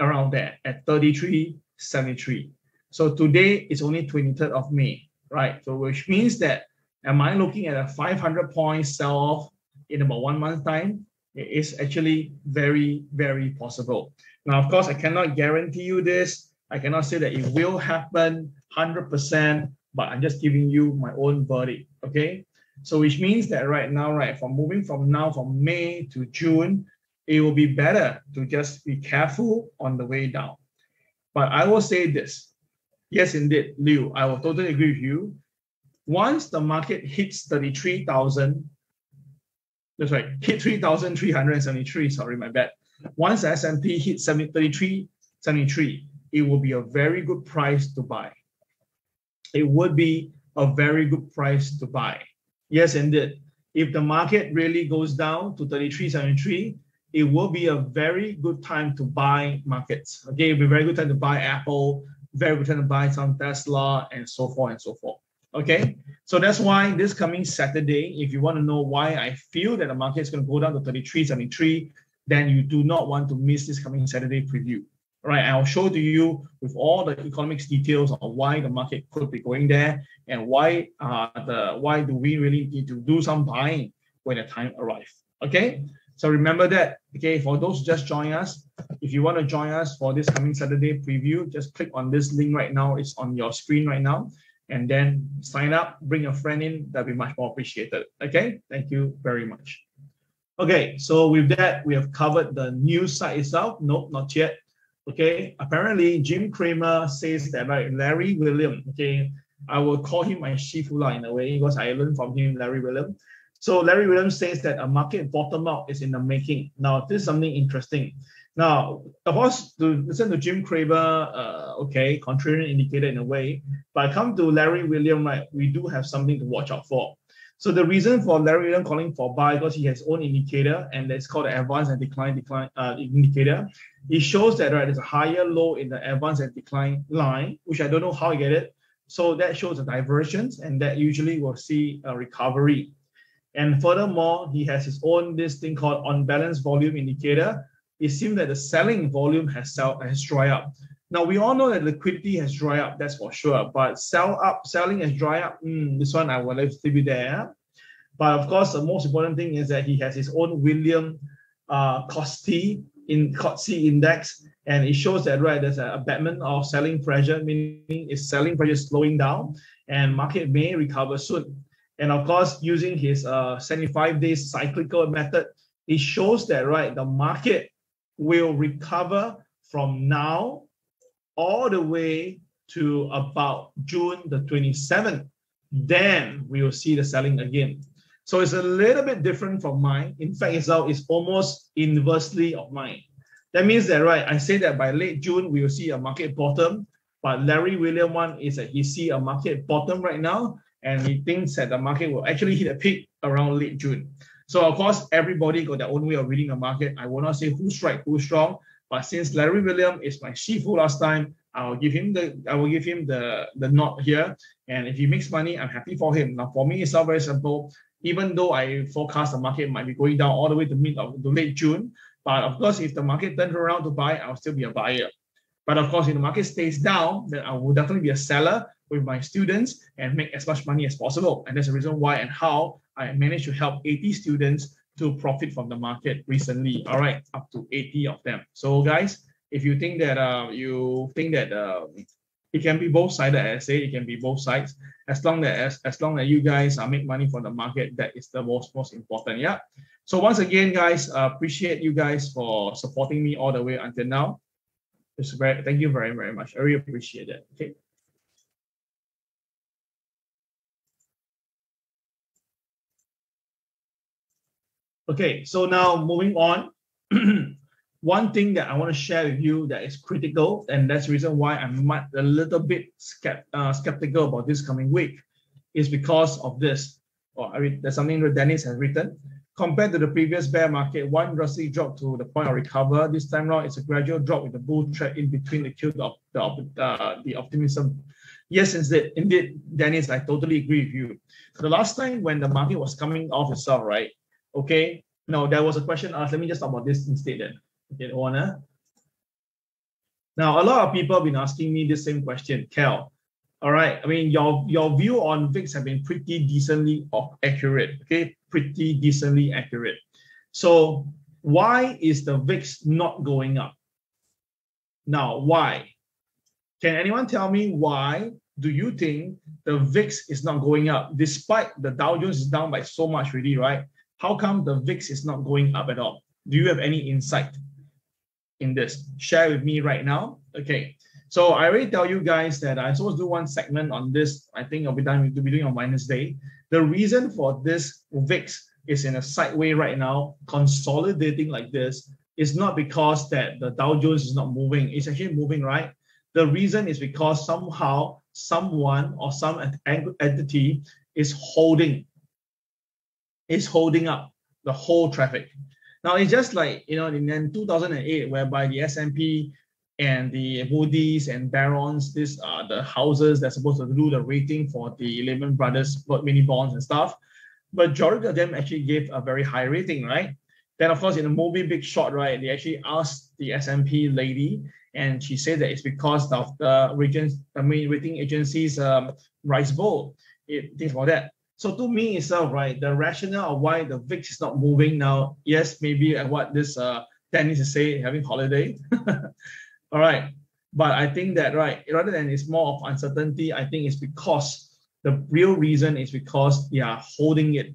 A: around there at 33.73. So today is only 23rd of May, right? So which means that, am I looking at a 500 point sell-off in about 1 month time? It is actually very, very possible. Now, of course, I cannot guarantee you this. I cannot say that it will happen 100%, but I'm just giving you my own verdict, okay? So which means that right now, right, from May to June, it will be better to just be careful on the way down. But I will say this. Yes, indeed, Liu, I will totally agree with you. Once the market hits 33,000, that's right, hit 3,373, sorry, my bad. Once the S&P hits 33.73, it will be a very good price to buy. It would be a very good price to buy. Yes, indeed. If the market really goes down to 33.73, it will be a very good time to buy markets. Okay, it'll be a very good time to buy Apple, very good time to buy some Tesla, and so forth and so forth. Okay, so that's why this coming Saturday, if you want to know why I feel that the market is going to go down to 33.73, then you do not want to miss this coming Saturday preview. All right, I'll show to you with all the economics details of why the market could be going there and why do we really need to do some buying when the time arrives. Okay, so remember that. Okay, for those who just join us, if you want to join us for this coming Saturday preview, just click on this link right now. It's on your screen right now. And then sign up, bring a friend in. That'd be much more appreciated. Okay, thank you very much. Okay, so with that, we have covered the news side itself. Nope, not yet. Okay, apparently Jim Cramer says that, right, Larry William, okay, I will call him my Shifula in a way because I learned from him, Larry William. So Larry Williams says that a market bottom out is in the making. Now, this is something interesting. Now, of course, to listen to Jim Cramer, okay, contrarian indicator in a way, but come to Larry William, right, we do have something to watch out for. So the reason for Larry William calling for buy, because he has his own indicator, and it's called the advance and decline indicator. It shows that, right, there's a higher low in the advance and decline line, which I don't know how I get it. So that shows a divergence, and that usually will see a recovery. And furthermore, he has his own this thing called unbalanced volume indicator. It seems that the selling volume has dried up. Now, we all know that liquidity has dried up, that's for sure. But selling has dried up. This one I will leave to be there. But of course, the most important thing is that he has his own William Costi index, and it shows that, right, there's an abatement of selling pressure, meaning is selling pressure slowing down, and market may recover soon. And of course, using his 75 days cyclical method, it shows that, right, the market will recover from now all the way to about June the 27th. Then we will see the selling again. So it's a little bit different from mine. In fact, it's almost inversely of mine. That means that, right, I say that by late June, we will see a market bottom, but Larry William one is that he see a market bottom right now, and he thinks that the market will actually hit a peak around late June. So of course, everybody got their own way of reading the market. I will not say who's right, who's strong, but since Larry William is my Shifu last time, I will give him the nod here. And if he makes money, I'm happy for him. Now, for me, it's not very simple. Even though I forecast the market might be going down all the way to late June, but of course, if the market turns around to buy, I'll still be a buyer. But of course, if the market stays down, then I will definitely be a seller with my students and make as much money as possible. And that's the reason why and how I managed to help 80 students to profit from the market recently. All right, up to 80 of them. So guys, if you think that it can be both sided, as I say, it can be both sides. As long as you guys make money from the market, that is the most important. Yeah. So once again, guys, appreciate you guys for supporting me all the way until now. Thank you very, very much. I really appreciate it. Okay. Okay, so now moving on. One thing that I want to share with you that is critical, and that's the reason why I'm a little bit skeptical about this coming week, is because of this. There's something that Dennis has written. Compared to the previous bear market, one drastic drop to the point of recover. This time around, it's a gradual drop with the bull trap in between the kill the optimism. Yes, indeed, Dennis, I totally agree with you. The last time when the market was coming off itself, right? Okay. No, there was a question asked. Let me just talk about this instead then. Okay, Warner. Now, a lot of people have been asking me the same question, Cal. All right. I mean, your view on VIX have been pretty decently accurate. Okay, pretty decently accurate. So why is the VIX not going up? Now, why? Can anyone tell me why do you think the VIX is not going up despite the Dow Jones is down by so much already, right? How come the VIX is not going up at all? Do you have any insight in this? Share with me right now. Okay. So I already tell you guys that I'm supposed to do one segment on this. I think I'll be doing on Wednesday. The reason for this VIX is in a sideway right now, consolidating like this, is not because that the Dow Jones is not moving. It's actually moving, right? The reason is because somehow someone or some entity is holding up the whole traffic. Now it's just like, in 2008, whereby the S&P and the Moody's and Barron's, these are the houses that's supposed to do the rating for the Lehman Brothers mini bonds and stuff. Majority of them actually gave a very high rating, right? Then of course in the movie Big Short, right, they actually asked the S&P lady, and she said that it's because of the rating agencies rise bold. Things about that. So to me itself, right, the rationale of why the VIX is not moving now, yes, maybe what this Dennis is saying, having holiday. All right. But I think that, right, rather than it's more of uncertainty, I think it's because the real reason is because they are holding it.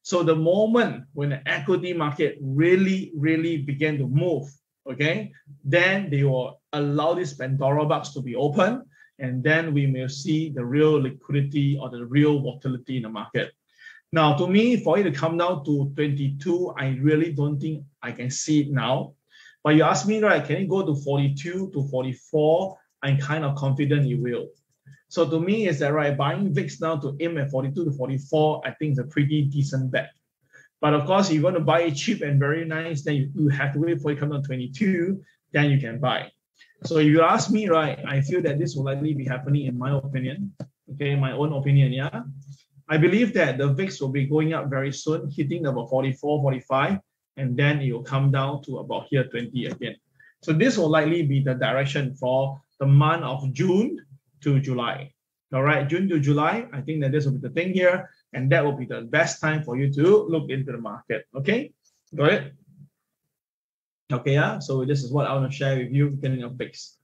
A: So the moment when the equity market really, really began to move, okay, then they will allow this Pandora box to be open, and then we may see the real liquidity or the real volatility in the market. Now, to me, for it to come down to 22, I really don't think I can see it now. But you ask me, right, can it go to 42 to 44? I'm kind of confident it will. So to me, is that right, buying VIX now to aim at 42 to 44, I think is a pretty decent bet. But of course, if you want to buy it cheap and very nice, then you have to wait for it to come down to 22, then you can buy. So if you ask me, right, I feel that this will likely be happening in my opinion. Okay, my own opinion, yeah. I believe that the VIX will be going up very soon, hitting about 44, 45, and then it will come down to about here 20 again. So this will likely be the direction for the month of June to July. All right, June to July, I think that this will be the thing here, and that will be the best time for you to look into the market. Okay, got it? Okay, yeah, so this is what I want to share with you beginning of VIX.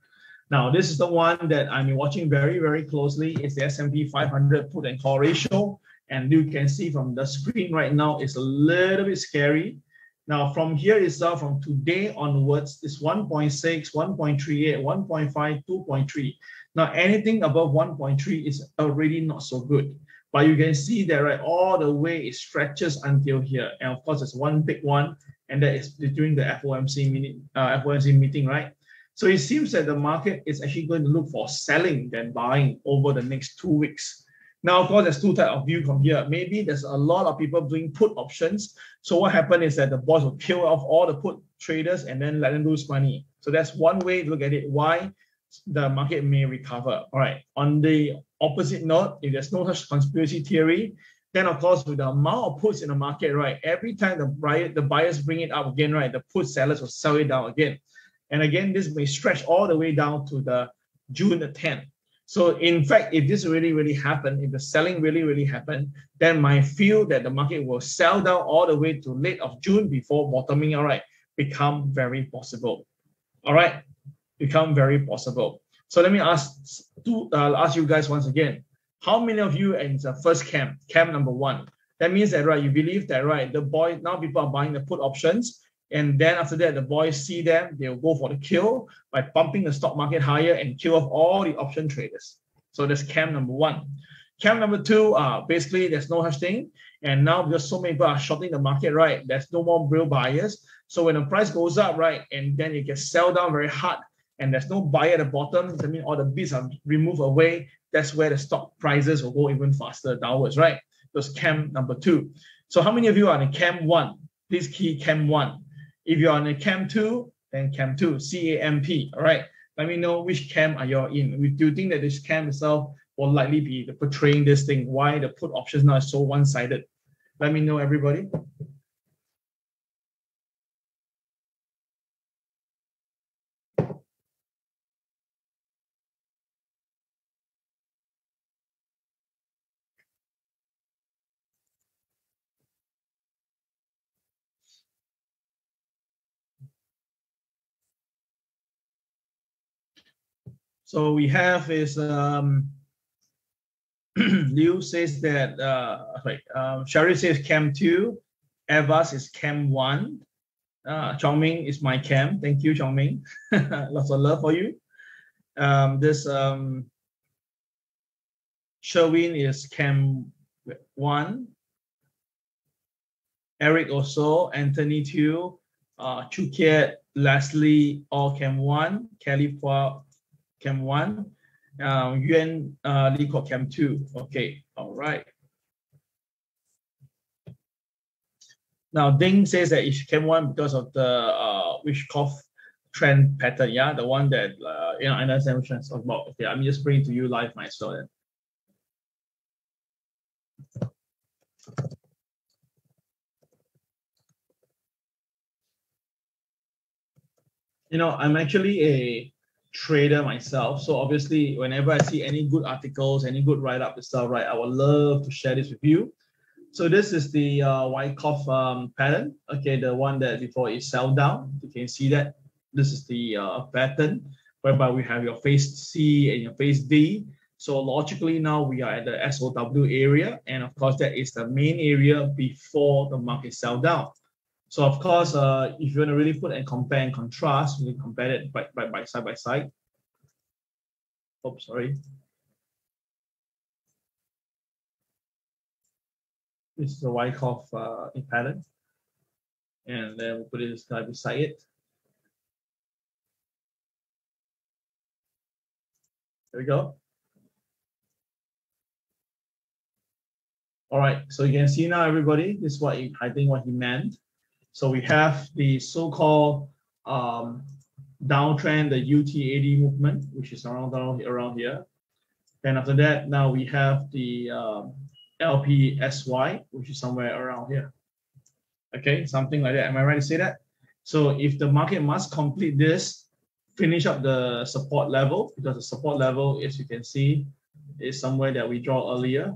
A: Now, this is the one that I'm watching very, very closely. It's the S&P 500 put and call ratio. And you can see from the screen right now, it's a little bit scary. Now, from here itself, from today onwards, it's 1.6, 1.38, 1.5, 2.3. Now, anything above 1.3 is already not so good. But you can see that, right, all the way it stretches until here. And of course, there's one big one and that is during the FOMC meeting, right? So it seems that the market is actually going to look for selling than buying over the next 2 weeks. Now, of course, there's two types of view from here. Maybe there's a lot of people doing put options. So what happened is that the boss will kill off all the put traders and then let them lose money. So that's one way to look at it, why the market may recover. All right. On the opposite note, if there's no such conspiracy theory, then of course, with the amount of puts in the market, right, every time the buyers bring it up again, right, the put sellers will sell it down again. And again, this may stretch all the way down to the June the 10th. So in fact, if this really happened, if the selling really happened, then my feel that the market will sell down all the way to late of June before bottoming, all right, become very possible. All right, become very possible. So let me ask you guys once again, how many of you in the first camp number 1? That means that, right, you believe that, right, now people are buying the put options. And then after that, the boys see them, they'll go for the kill by pumping the stock market higher and kill off all the option traders. So that's camp number 1. Camp number 2, basically there's no such thing. And now because so many people are shorting the market, right, there's no more real buyers. So when the price goes up, right, and then it gets sell down very hard and there's no buyer at the bottom, that means all the bids are removed away. That's where the stock prices will go even faster downwards, right? That's camp number 2. So how many of you are in camp 1? Please key camp 1. If you're on a camp 2, then camp 2, C-A-M-P, all right? Let me know which camp are you in. Do you think that this camp itself will likely be portraying this thing, why the put options now is so one-sided? Let me know, everybody. So we have is Liu says that Sherry says camp 2, Evas is camp 1, Chongming is my camp. Thank you, Chongming. Lots of love for you. Sherwin is camp 1, Eric also, Anthony too, Chukiet, Leslie all camp 1, Kelly for camp 1, Yuan Li Ko camp 2. Okay, all right. Now Ding says that it's camp 1 because of the Wishkoff trend pattern. Yeah, the one that I understand which one's about. Okay, I'm just bringing to you live myself. I'm actually a trader myself, so obviously whenever I see any good articles, any good write-up and stuff, right, I would love to share this with you. So this is the Wyckoff pattern. Okay, the one that before is sell down. You can see that this is the pattern whereby we have your phase C and your phase D. So logically now we are at the SOW area, and of course that is the main area before the market sell down. So of course, if you want to really put and compare and contrast, we compare it by side by side. Oh, sorry. This is a Wyckoff pattern, and then we'll put it side beside it. There we go. All right, so you can see now, everybody, this is what I think what he meant. So we have the so-called downtrend, the UTAD movement, which is around here. Then after that, now we have the LPSY, which is somewhere around here. Okay, something like that. Am I right to say that? So if the market must complete this, finish up the support level, because the support level, as you can see, is somewhere that we draw earlier,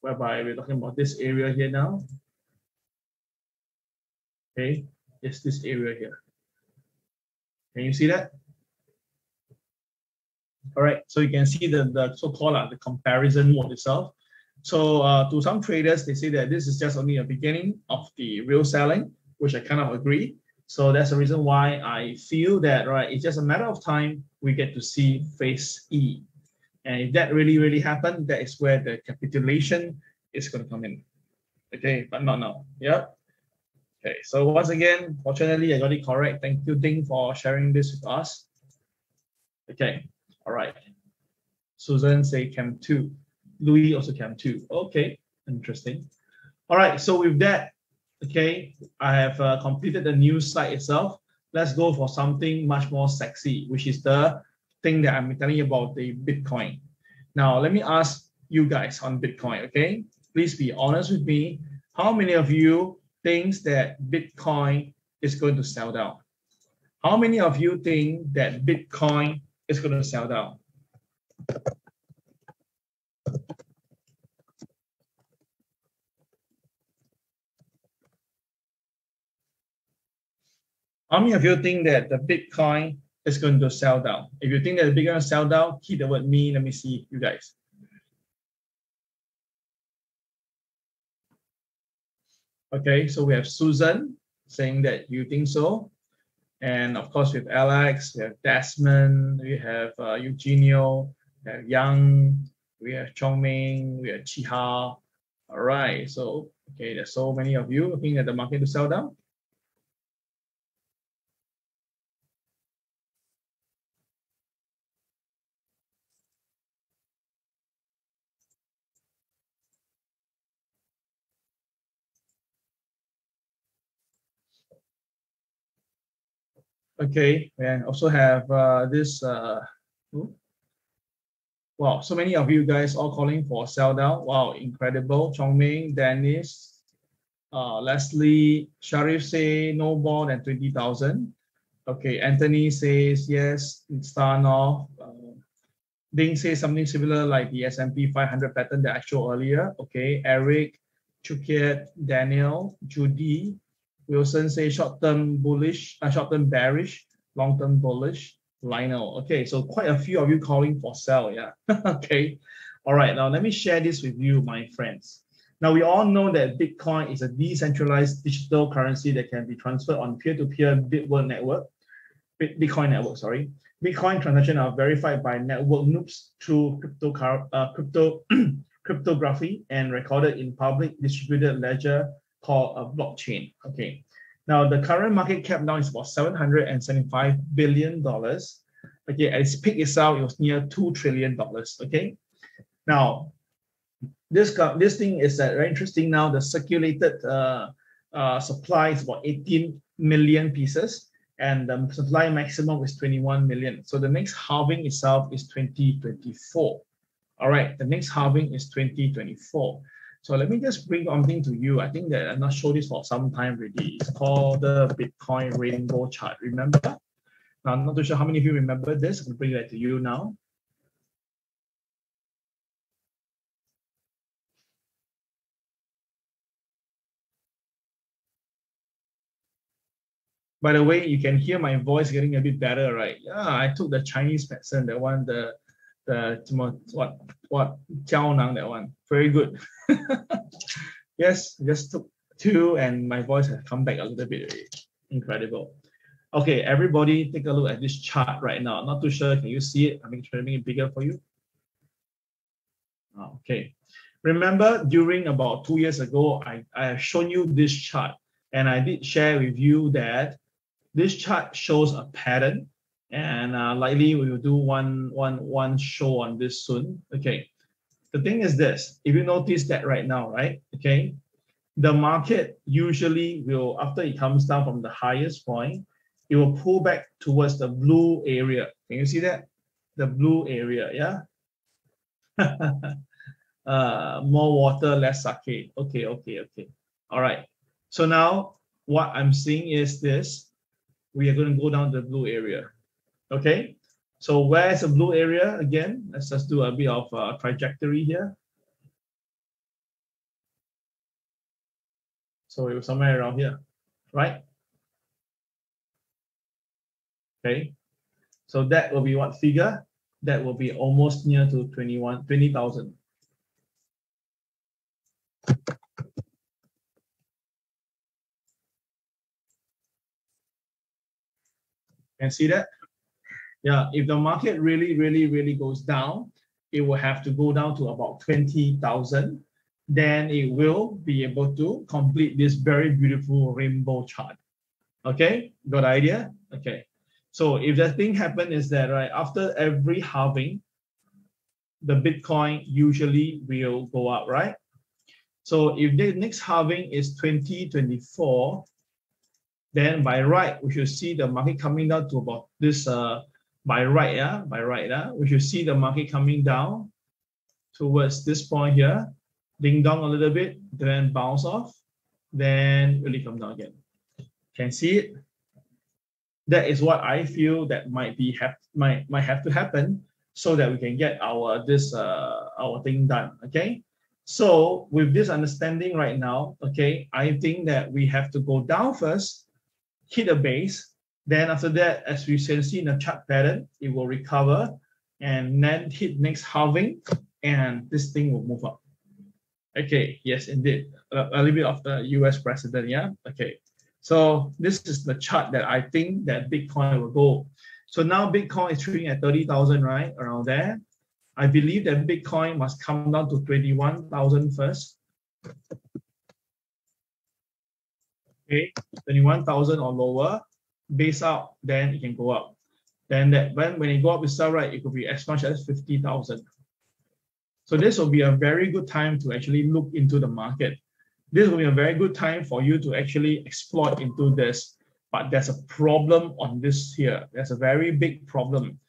A: whereby we're talking about this area here now. Okay, it's this area here. Can you see that? All right, so you can see the so-called the comparison mode itself. So to some traders, they say that this is just only a beginning of the real selling, which I kind of agree. So that's the reason why I feel that, right, it's just a matter of time we get to see phase E. And if that really happened, that is where the capitulation is going to come in. Okay, but not now. Yeah. Okay, so once again, fortunately, I got it correct. Thank you, Ding, for sharing this with us. Okay, all right. Susan say Cam 2. Louis also Cam 2. Okay, interesting. All right, so with that, okay, I have completed the news site itself. Let's go for something much more sexy, which is the thing that I'm telling you about, the Bitcoin. Now, let me ask you guys on Bitcoin, okay? Please be honest with me. How many of you thinks that Bitcoin is going to sell down? How many of you think that Bitcoin is going to sell down? How many of you think that the Bitcoin is going to sell down? If you think that the Bitcoin will sell down, keep the word me. Let me see you guys. Okay, so we have Susan saying that you think so. And of course, we have Alex, we have Desmond, we have Eugenio, we have Yang, we have Chongming, we have Chiha. All right, so okay, there's so many of you looking at the market to sell down. Okay, and also have this. Wow, so many of you guys all calling for sell down. Wow, incredible. Chongming, Dennis, Leslie, Sharif say no more than 20,000. Okay, Anthony says yes, start off. Ding says something similar like the S&P 500 pattern that I showed earlier. Okay, Eric, Chukiet, Daniel, Judy, Wilson says short-term bullish, short-term bearish, long-term bullish. Lionel. Okay, so quite a few of you calling for sell, yeah. Okay, all right, now let me share this with you, my friends. Now, we all know that Bitcoin is a decentralized digital currency that can be transferred on peer-to-peer Bitcoin network, sorry. Bitcoin transactions are verified by network noobs through cryptography and recorded in public distributed ledger called a blockchain. Okay. Now, the current market cap now is about $775 billion. Okay, at its peak itself, it was near $2 trillion. Okay. Now, this thing is very interesting now. The circulated supply is about 18 million pieces, and the supply maximum is 21 million. So the next halving itself is 2024. All right, the next halving is 2024. So let me just bring something to you. I think that I'm not showed this for some time already. It's called the Bitcoin rainbow chart. Remember? Now, I'm not too sure how many of you remember this. I'm going to bring that to you now. By the way, you can hear my voice getting a bit better, right? Yeah, I took the Chinese medicine, that one, the what Jiao Nang, that one. Very good. Yes, just took 2 and my voice has come back a little bit already. Incredible. Okay, everybody take a look at this chart right now. Not too sure, can you see it? I'm trying to make it bigger for you. Okay. Remember, during about 2 years ago, I have shown you this chart, and I did share with you that this chart shows a pattern, and likely we will do one show on this soon. Okay, the thing is this: if you notice that right now, right? Okay, the market usually will, after it comes down from the highest point, it will pull back towards the blue area. Can you see that? The blue area, yeah. More water, less sake. Okay. All right. So now what I'm seeing is this. We are going to go down the blue area. Okay. So where's the blue area again? Let's just do a bit of a trajectory here. So it was somewhere around here, right? Okay. So that will be what figure? That will be almost near to 20,000. Can see that? Yeah, if the market really goes down, it will have to go down to about 20,000 then it will be able to complete this very beautiful rainbow chart. Okay, got the idea? Okay, so if that thing happen is that, right, after every halving, the Bitcoin usually will go up, right? So if the next halving is 2024, then by right, we should see the market coming down to about this, by right, we should see the market coming down towards this point here, ding dong a little bit, then bounce off, then really come down again. Can see it? That is what I feel that might have to happen so that we can get our thing done. Okay. So with this understanding right now, okay, I think that we have to go down first, hit a base. Then after that, as we can see in the chart pattern, it will recover and then hit next halving, and this thing will move up. Okay, yes, indeed. A little bit of the US president, yeah? Okay. So this is the chart that I think that Bitcoin will go. So now Bitcoin is trading at 30,000, right? Around there. I believe that Bitcoin must come down to 21,000 first. Okay, 21,000 or lower, base out, then it can go up. Then that when it go up itself, right, it could be as much as 50,000. So this will be a very good time to actually look into the market. This will be a very good time for you to actually exploit into this. But there's a problem on this here. There's a very big problem.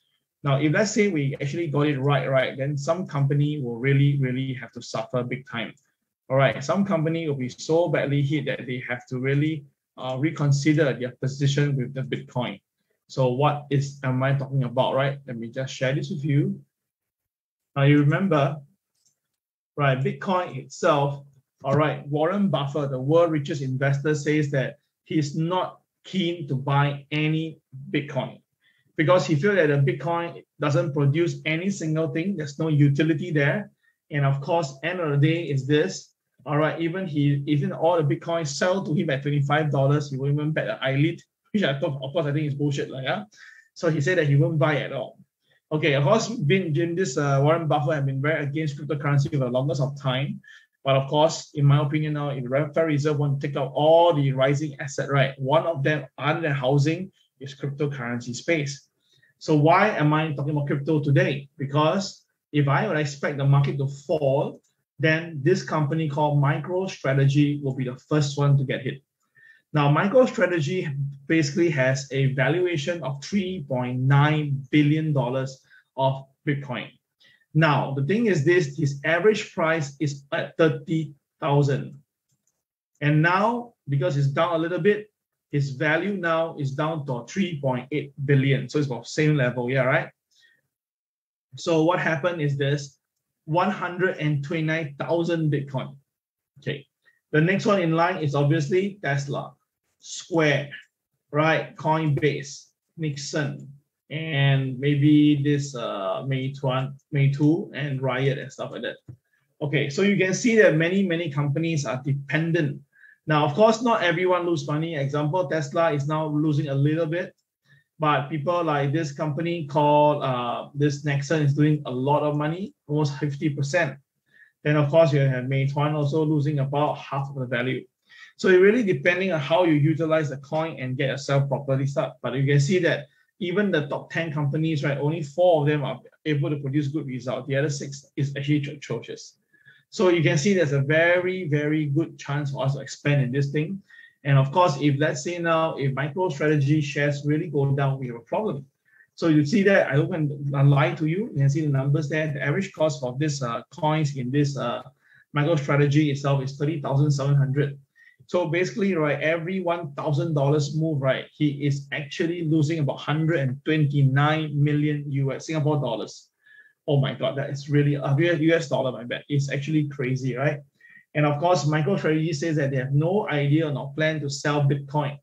A: Now, if let's say we actually got it right, then some company will really have to suffer big time. All right, some company will be so badly hit that they have to really reconsider their position with the Bitcoin. So what am I talking about, right? Let me just share this with you. Now you remember, right, Bitcoin itself, all right, Warren Buffett, the world richest investor, says that he's not keen to buy any Bitcoin because he feels that the Bitcoin doesn't produce any single thing. There's no utility there. And of course, end of the day is this. All right, even all the Bitcoin sell to him at $25, he won't even bet an eyelid, which of course I think is bullshit. Like, yeah? So he said that he won't buy at all. Okay, of course, Warren Buffett has been very against cryptocurrency for the longest of time. But of course, in my opinion now, if the Federal Reserve want to take out all the rising asset, right, one of them other than housing is cryptocurrency space. So why am I talking about crypto today? Because if I would expect the market to fall, then this company called MicroStrategy will be the first one to get hit. Now, MicroStrategy basically has a valuation of $3.9 billion of Bitcoin. Now, the thing is this, his average price is at 30,000. And now, because it's down a little bit, his value now is down to 3.8 billion. So it's about same level, yeah, right? So what happened is this, 129,000 Bitcoin. Okay. The next one in line is obviously Tesla, Square, right? Coinbase, Nixon, and maybe this Meitu and Riot and stuff like that. Okay, so you can see that many companies are dependent. Now, of course, not everyone lose money. Example, Tesla is now losing a little bit, but people like this company called this Nixon is doing a lot of money, almost 50%. Then of course you have Meituan also losing about half of the value. So it really depending on how you utilize the coin and get yourself properly started. But you can see that even the top 10 companies, right, only 4 of them are able to produce good results. The other 6 is actually atrocious. So you can see there's a very good chance for us to expand in this thing. And of course, if let's say now, if MicroStrategy shares really go down, we have a problem. So you see that, I don't want to lie to you, you can see the numbers there. The average cost of this coins in this MicroStrategy itself is 30,700. So basically, right, every $1,000 move, right, he is actually losing about 129 million US Singapore dollars. Oh my God, that is really a US dollar, my bad. It's actually crazy, right? And of course, MicroStrategy says that they have no idea or plan to sell Bitcoin.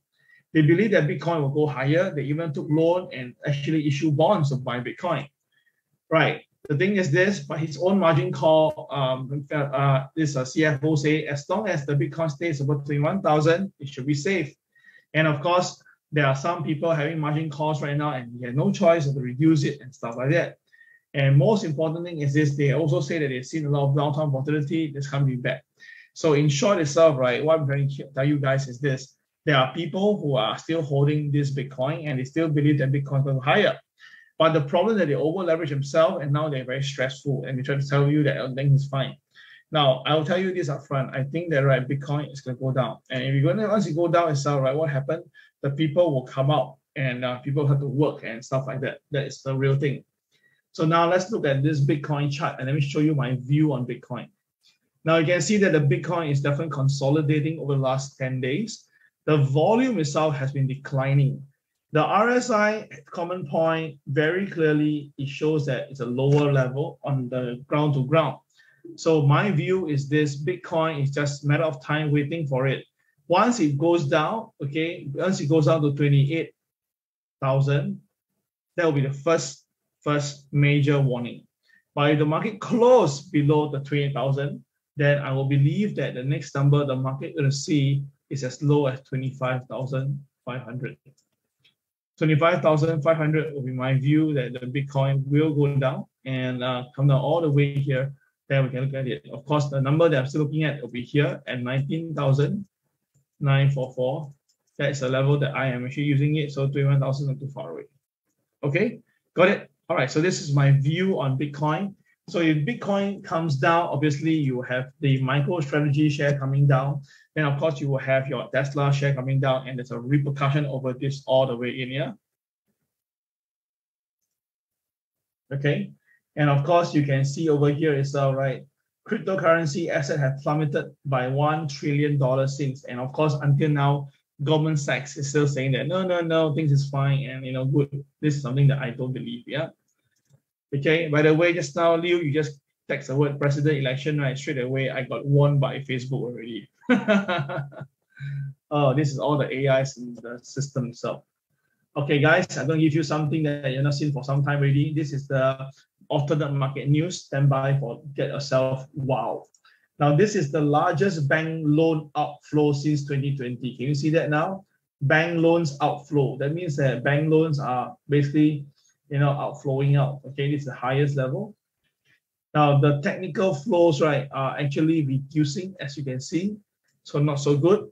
A: They believe that Bitcoin will go higher. They even took loan and actually issue bonds to buy Bitcoin. Right. The thing is this, but his own margin call, this CFO say, as long as the Bitcoin stays above 21,000, it should be safe. And of course, there are some people having margin calls right now, and he had no choice but to reduce it and stuff like that. And most important thing is this, they also say that they've seen a lot of downtown volatility that's coming back. So in short itself, right, what I'm trying to tell you guys is this: there are people who are still holding this Bitcoin and they still believe that Bitcoin will go higher. But the problem is that they over leverage themselves and now they're very stressful and they try to tell you that everything is fine. Now, I will tell you this upfront. I think that right, Bitcoin is going to go down. And if you're going to, once you go down itself, right, what happened? The people will come out and people have to work and stuff like that. That is the real thing. So now let's look at this Bitcoin chart and let me show you my view on Bitcoin. Now you can see that the Bitcoin is definitely consolidating over the last 10 days. The volume itself has been declining. The RSI common point very clearly, it shows that it's a lower level on the ground to ground. So my view is this: Bitcoin is just a matter of time waiting for it. Once it goes down, okay, once it goes down to 28,000, that will be the first major warning. But if the market closes below the 28,000, then I will believe that the next number the market will see is as low as 25,500. 25,500 will be my view that the Bitcoin will go down and come down all the way here. Then we can look at it. Of course, the number that I'm still looking at will be here at 19,944. That's the level that I am actually using it. So 21,000 is too far away. Okay, got it? All right, so this is my view on Bitcoin. So if Bitcoin comes down, obviously you have the MicroStrategy share coming down. Then of course you will have your Tesla share coming down, and there's a repercussion over this all the way in here. Okay, and of course you can see over here itself, right? Cryptocurrency asset have plummeted by $1 trillion since, and of course until now, Goldman Sachs is still saying that no, things is fine and good. This is something that I don't believe. Yeah. Okay, by the way, just now, Liu, you just text the word president election, right? Straight away, I got warned by Facebook already. Oh, this is all the AIs in the system itself. Okay, guys, I'm going to give you something that you're not seen for some time already. This is the alternate market news. Stand by for get yourself wow. Now, this is the largest bank loan outflow since 2020. Can you see that now? Bank loans outflow. That means that bank loans are basically outflowing out. Okay, this is the highest level. Now the technical flows, right, are actually reducing, as you can see, so not so good.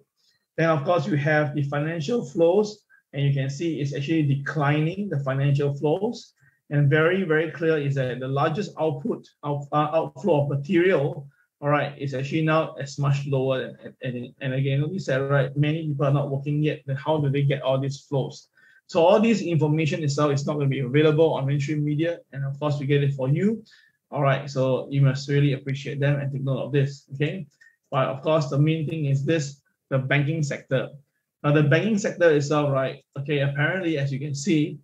A: Then of course you have the financial flows, and you can see it's actually declining, the financial flows. And very, very clear is that the largest outflow of material, all right, is actually now as much lower. And again, like we said, right, many people are not working yet. Then how do they get all these flows? So all this information itself is not going to be available on mainstream media, and of course we get it for you. All right, so you must really appreciate them and take note of this, okay? But of course, the main thing is this: the banking sector. Now the banking sector itself, right? Okay, apparently, as you can see,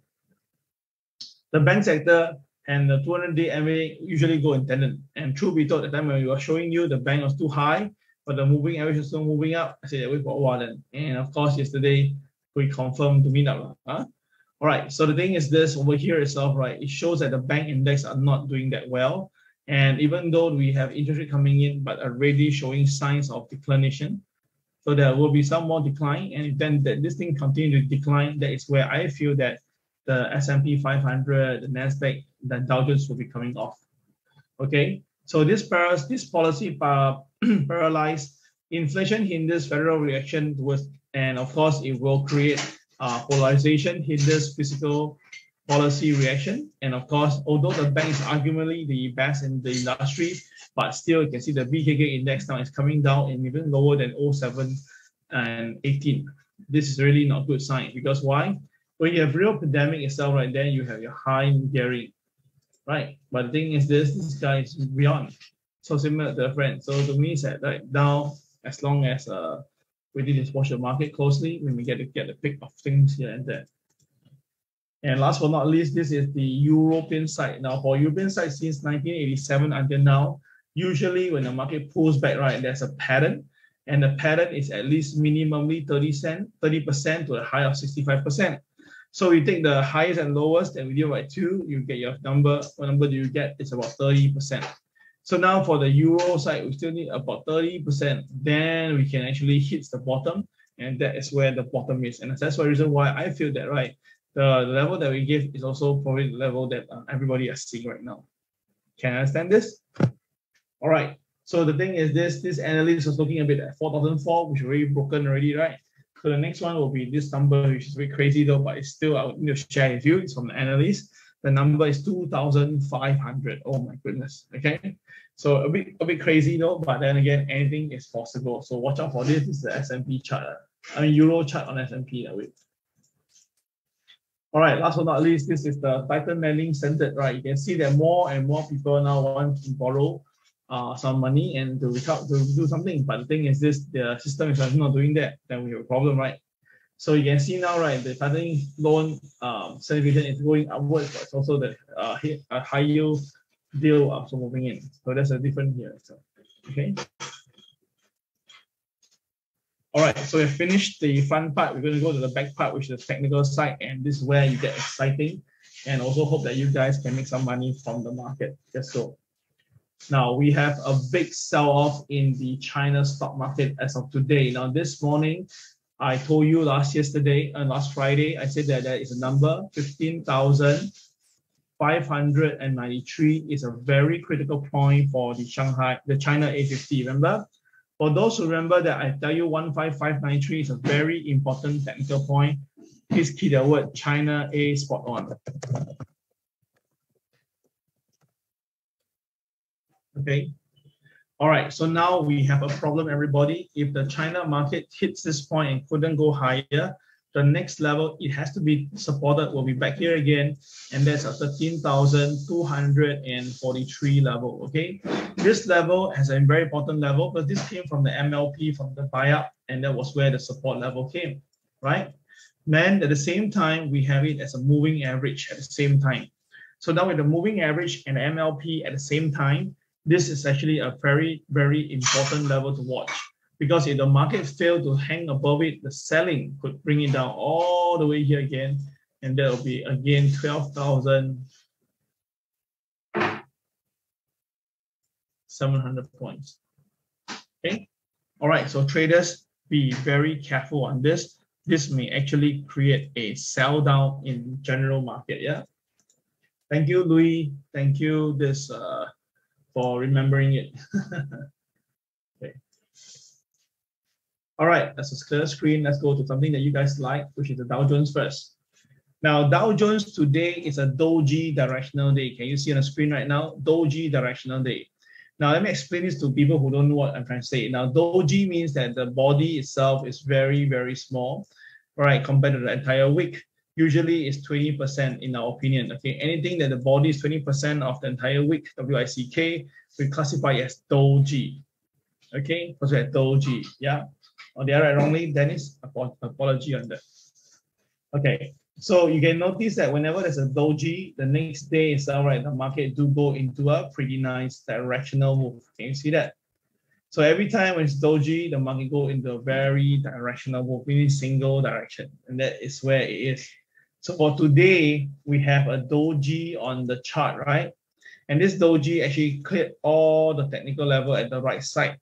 A: the bank sector and the 200-day MA usually go in tandem. And truth be told, at the time when we were showing you the bank was too high, but the moving average is still moving up. I said, wait for a while then. And of course, yesterday, we confirmed to meet up. All right, so the thing is this over here itself, right? It shows that the bank index are not doing that well. And even though we have interest rate coming in, but already showing signs of declination. So there will be some more decline. And then this thing continue to decline, that is where I feel that the S&P 500, the Nasdaq, the Dow Jones will be coming off. Okay, so this policy paralyzed inflation hinders federal reaction towards, and of course it will create polarization, hinders fiscal policy reaction. And of course, although the bank is arguably the best in the industry, but still you can see the BKK index now is coming down and even lower than 07 and 18. This is really not a good sign, because why? When you have real pandemic itself, right, then you have your high gearing, right? But the thing is this guy is beyond. So similar to a friend. So to me, it's like now, as long as we did watch the market closely, when we get the pick of things here and there. And last but not least, this is the European side. Now for European side, since 1987 until now, usually when the market pulls back, right, there's a pattern. And the pattern is at least minimally 30% to a high of 65%. So you take the highest and lowest and we divide by 2, you get your number. What number do you get? It's about 30%. So now for the euro side, we still need about 30%. Then we can actually hit the bottom, and that is where the bottom is. And that's the reason why I feel that, right, the level that we give is also probably the level that everybody is seeing right now. Can I understand this? All right. So the thing is this analyst was looking a bit at 4,004, which is already broken already, right? So the next one will be this number, which is very crazy though, but it's still, I need to share with you. It's from the analyst. The number is 2,500. Oh my goodness. Okay. So a bit crazy though, but then again, anything is possible. So watch out for this. This is the S&P chart. I mean, Euro chart on S&P that way. All right, last but not least, this is the Titan lending centered, right? You can see that more and more people now want to borrow some money and to do something. But the thing is this, the system is not doing that, then we have a problem, right? So you can see now, right, the Titan loan certification is going upwards, but it's also the high yield deal also moving in. So that's a different here. So, okay. All right, so we finished the fun part. We're going to go to the back part, which is the technical side, and this is where you get exciting, and also hope that you guys can make some money from the market. Let's go. Now we have a big sell-off in the China stock market as of today. Now this morning, I told you last Friday, I said that there is a number 15,593 is a very critical point for the China A50. Remember? For those who remember that I tell you 15,593 is a very important technical point, please key the word China A spot on. Okay. All right. So now we have a problem, everybody. If the China market hits this point and couldn't go higher, the next level it has to be supported will be back here again, and that's a 13,243 level. Okay, this level has a very important level, but this came from the MLP from the buyout, and that was where the support level came, right? Then at the same time, we have it as a moving average at the same time. So now with the moving average and the MLP at the same time, this is actually a very, very important level to watch. Because if the market failed to hang above it, the selling could bring it down all the way here again. And that will be again 12,700 points. Okay. All right. So traders, be very careful on this. This may actually create a sell down in general market. Yeah. Thank you, Louis. Thank you for remembering it. Okay. All right, that's a clear screen. Let's go to something that you guys like, which is the Dow Jones first. Now, Dow Jones today is a doji directional day. Can you see on the screen right now? Doji directional day. Now, let me explain this to people who don't know what I'm trying to say. Now, doji means that the body itself is very, very small, right, compared to the entire wick. Usually it's 20% in our opinion. Okay, anything that the body is 20% of the entire wick, WICK, we classify as doji. Okay, because we're doji. Yeah. Or did I write wrongly, Dennis? Apology on that. Okay, so you can notice that whenever there's a doji, the next day itself, right, the market do go into a pretty nice directional move. Can you see that? So every time when it's doji, the market go into a very directional move, meaning single direction, and that is where it is. So for today, we have a doji on the chart, right? And this doji actually cleared all the technical level at the right side.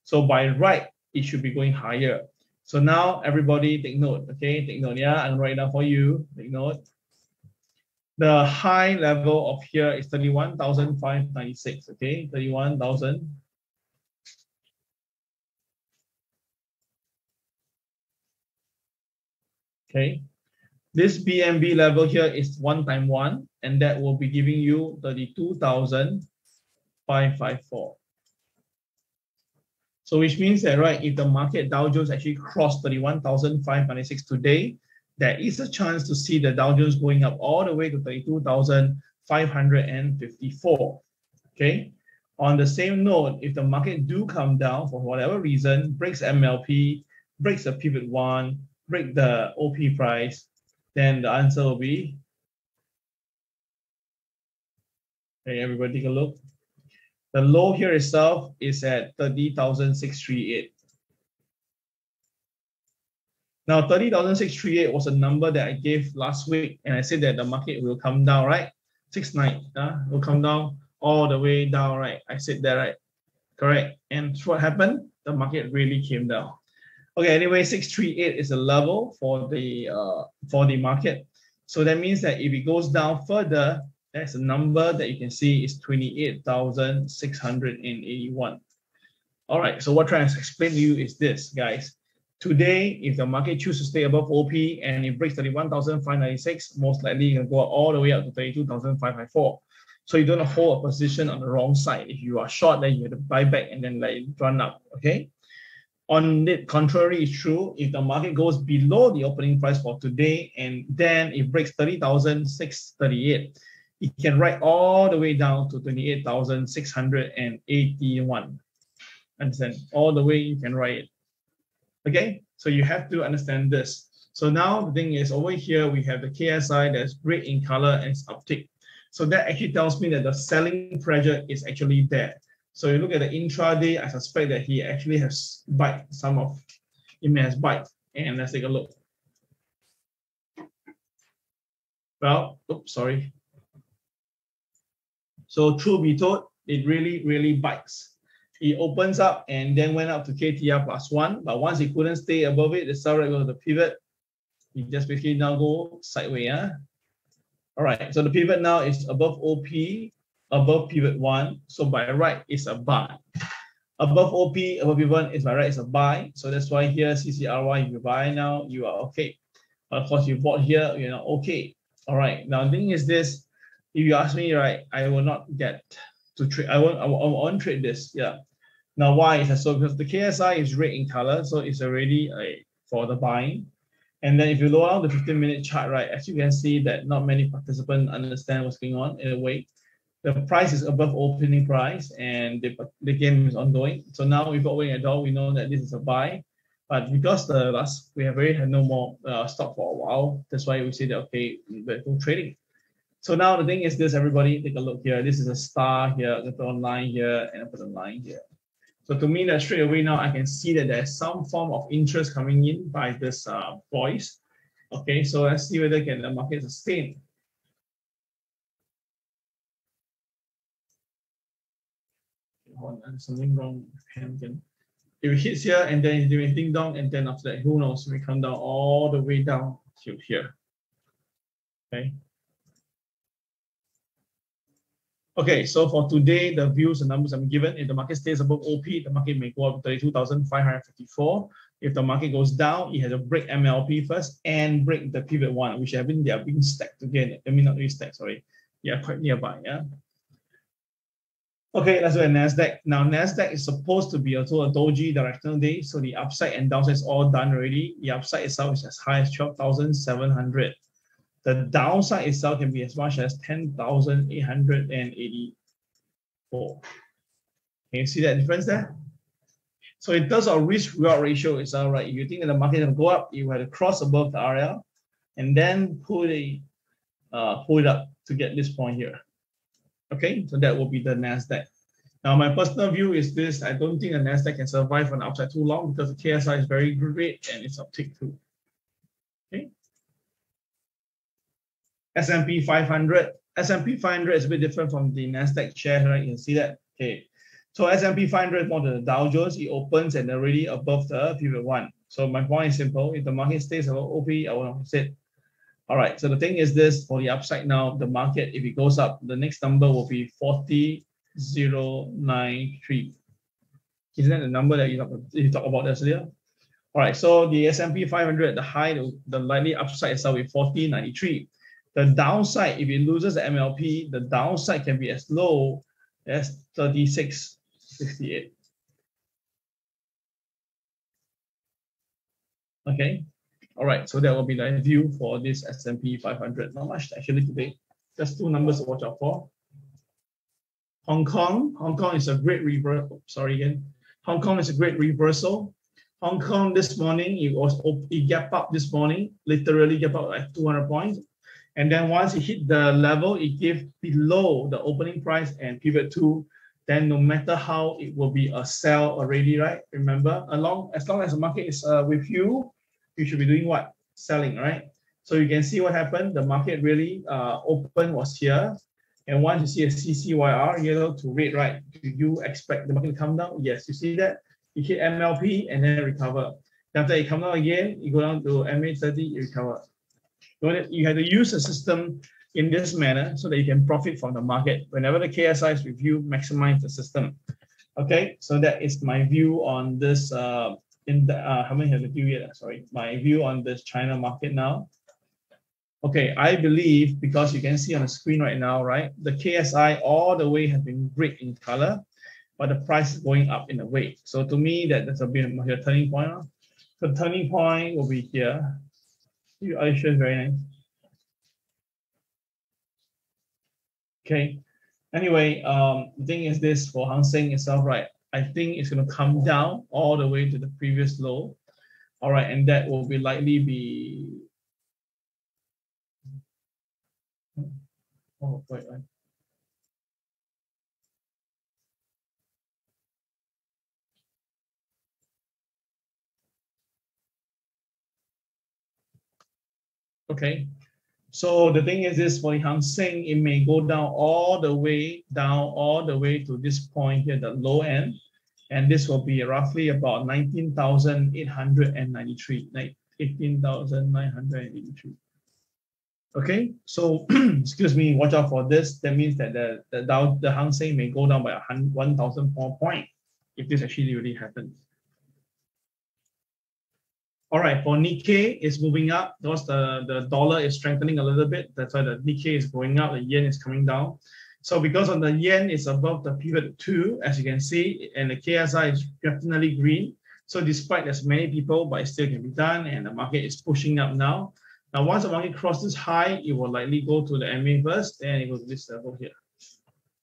A: So by right, it should be going higher. So now everybody take note, okay? Take note, yeah? I'm writing down for you. Take note. The high level of here is 31,596, okay? 31,000. Okay. This BMB level here is 1 times 1, and that will be giving you 32,554. So which means that, right, if the market Dow Jones actually crossed 31,596 today, there is a chance to see the Dow Jones going up all the way to 32,554. Okay. On the same note, if the market do come down for whatever reason, breaks MLP, breaks the pivot 1, break the OP price, then the answer will be, okay, everybody take a look. The low here itself is at 30,638. Now, 30,638 was a number that I gave last week, and I said that the market will come down, right? 6-9, will come down all the way down, right? I said that, right? Correct. And what happened? The market really came down. Okay, anyway, 638 is a level for the market. So that means that if it goes down further, That's the number that you can see is 28,681. All right, so what I'm trying to explain to you is this, guys. Today, if the market chooses to stay above OP and it breaks 31,596, most likely you can go all the way up to 32,554. So you don't hold a position on the wrong side. If you are short, then you have to buy back and then let it run up, okay? On the contrary, it's true. If the market goes below the opening price for today and then it breaks 30,638, it can ride all the way down to 28,681. Understand? All the way you can ride it. Okay, so you have to understand this. So now the thing is, over here we have the KSI that's red in color and it's uptick. So that actually tells me that the selling pressure is actually there. So you look at the intraday, I suspect that he actually has bite some of, it may has bite. And let's take a look. Well, oops, sorry. So truth be told, it really bites. It opens up and then went up to KTR +1, but once it couldn't stay above it, the sell rate goes to the pivot. It just basically now go sideways. All right, so the pivot now is above OP, above pivot 1. So by right, it's a buy. Above OP, above pivot 1 is by right, it's a buy. So that's why here, CCRY, if you buy now, you are okay. But of course, you bought here, you're not okay. All right, now the thing is this, if you ask me, right, I will not get to trade, I won't trade this, yeah. Now, why is that so? Because the KSI is red in color, so it's already for the buying. And then if you lower down the 15-minute chart, right, as you can see that not many participants understand what's going on in a way. The price is above opening price and the game is ongoing. So now we've got waiting at all, we know that this is a buy. But because we have already had no more stock for a while, that's why we say that, okay, we're go trading. So now the thing is this, everybody, take a look here. This is a star here, I put a line here, and I put a line here. So to me, that straight away now I can see that there's some form of interest coming in by this voice. Okay, so let's see whether can the market sustain. Hold on, something wrong. If it hits here and then it's doing anything down, and then after that, who knows, we come down all the way down to here. Okay. Okay, so for today, the views and numbers I'm given, if the market stays above OP, the market may go up to 32,554. If the market goes down, it has to break MLP first and break the pivot 1, which they are being stacked again. I mean, not really stacked, sorry. Yeah, quite nearby, yeah. Okay, let's look at Nasdaq. Now, Nasdaq is supposed to be also a doji directional day, so the upside and downside is all done already. The upside itself is as high as 12,700. The downside itself can be as much as 10,884. Can you see that difference there? So in terms of risk-reward ratio, it's all right. If you think that the market will go up, you have to cross above the RL and then pull it up to get this point here. Okay, so that will be the Nasdaq. Now, my personal view is this: I don't think the Nasdaq can survive on the upside too long because the KSI is very great and it's uptick too. Okay. S&P 500. S&P 500 is a bit different from the Nasdaq share, right? You can see that. Okay. So S&P 500 is more than the Dow Jones. It opens and already above the pivot 1. So my point is simple: if the market stays above OP, I will sit. All right. So the thing is this: for the upside now, the market, if it goes up, the next number will be 40,093. Isn't that the number that you talked about earlier? All right. So the S&P 500, the high, the likely upside itself will be 4093. The downside, if it loses the MLP, the downside can be as low as 3668. Okay. All right. So that will be the view for this S&P 500. Not much actually today. Just two numbers to watch out for. Hong Kong is a great reversal. Sorry again. Hong Kong is a great reversal. Hong Kong this morning, it gap up this morning, literally gap up like 200 points. And then once it hit the level, it gave below the opening price and pivot 2, then no matter how, it will be a sell already, right? Remember, as long as the market is with you, you should be doing what? Selling, right? So you can see what happened. The market really open was here. And once you see a CCYR, yellow to red, right? Do you expect the market to come down? Yes, you see that? You hit MLP and then recover. After it come down again, you go down to MA30, you recover. You have to use the system. in this manner so that you can profit from the market. Whenever the KSI is reviewed, maximize the system. Okay, so that is my view on this. How many have the view yet? Sorry, my view on this China market now. Okay, I believe because you can see on the screen right now, right, the KSI all the way has been gray in color, but the price is going up in a way. So to me, that's a bit of a turning point. The turning point will be here. Are you sure? Very nice. Okay. Anyway, the thing is this for Hang Seng itself, right? I think it's going to come down all the way to the previous low. All right, and that will be likely be. Oh, wait. Okay. So the thing is this for Hang Seng, it may go down all the way to this point here, the low end. And this will be roughly about 19,893, like 18,983. Okay, so excuse me, watch out for this. That means that the Hang Seng may go down by 1,004 points if this actually really happens. All right, for Nikkei, it's moving up because the dollar is strengthening a little bit. That's why the Nikkei is going up, the yen is coming down. So because of the yen is above the pivot 2, as you can see, and the KSI is definitely green. So despite there's many people, but it still can be done, and the market is pushing up now. Now, once the market crosses high, it will likely go to the MA first, and it goes to this level here.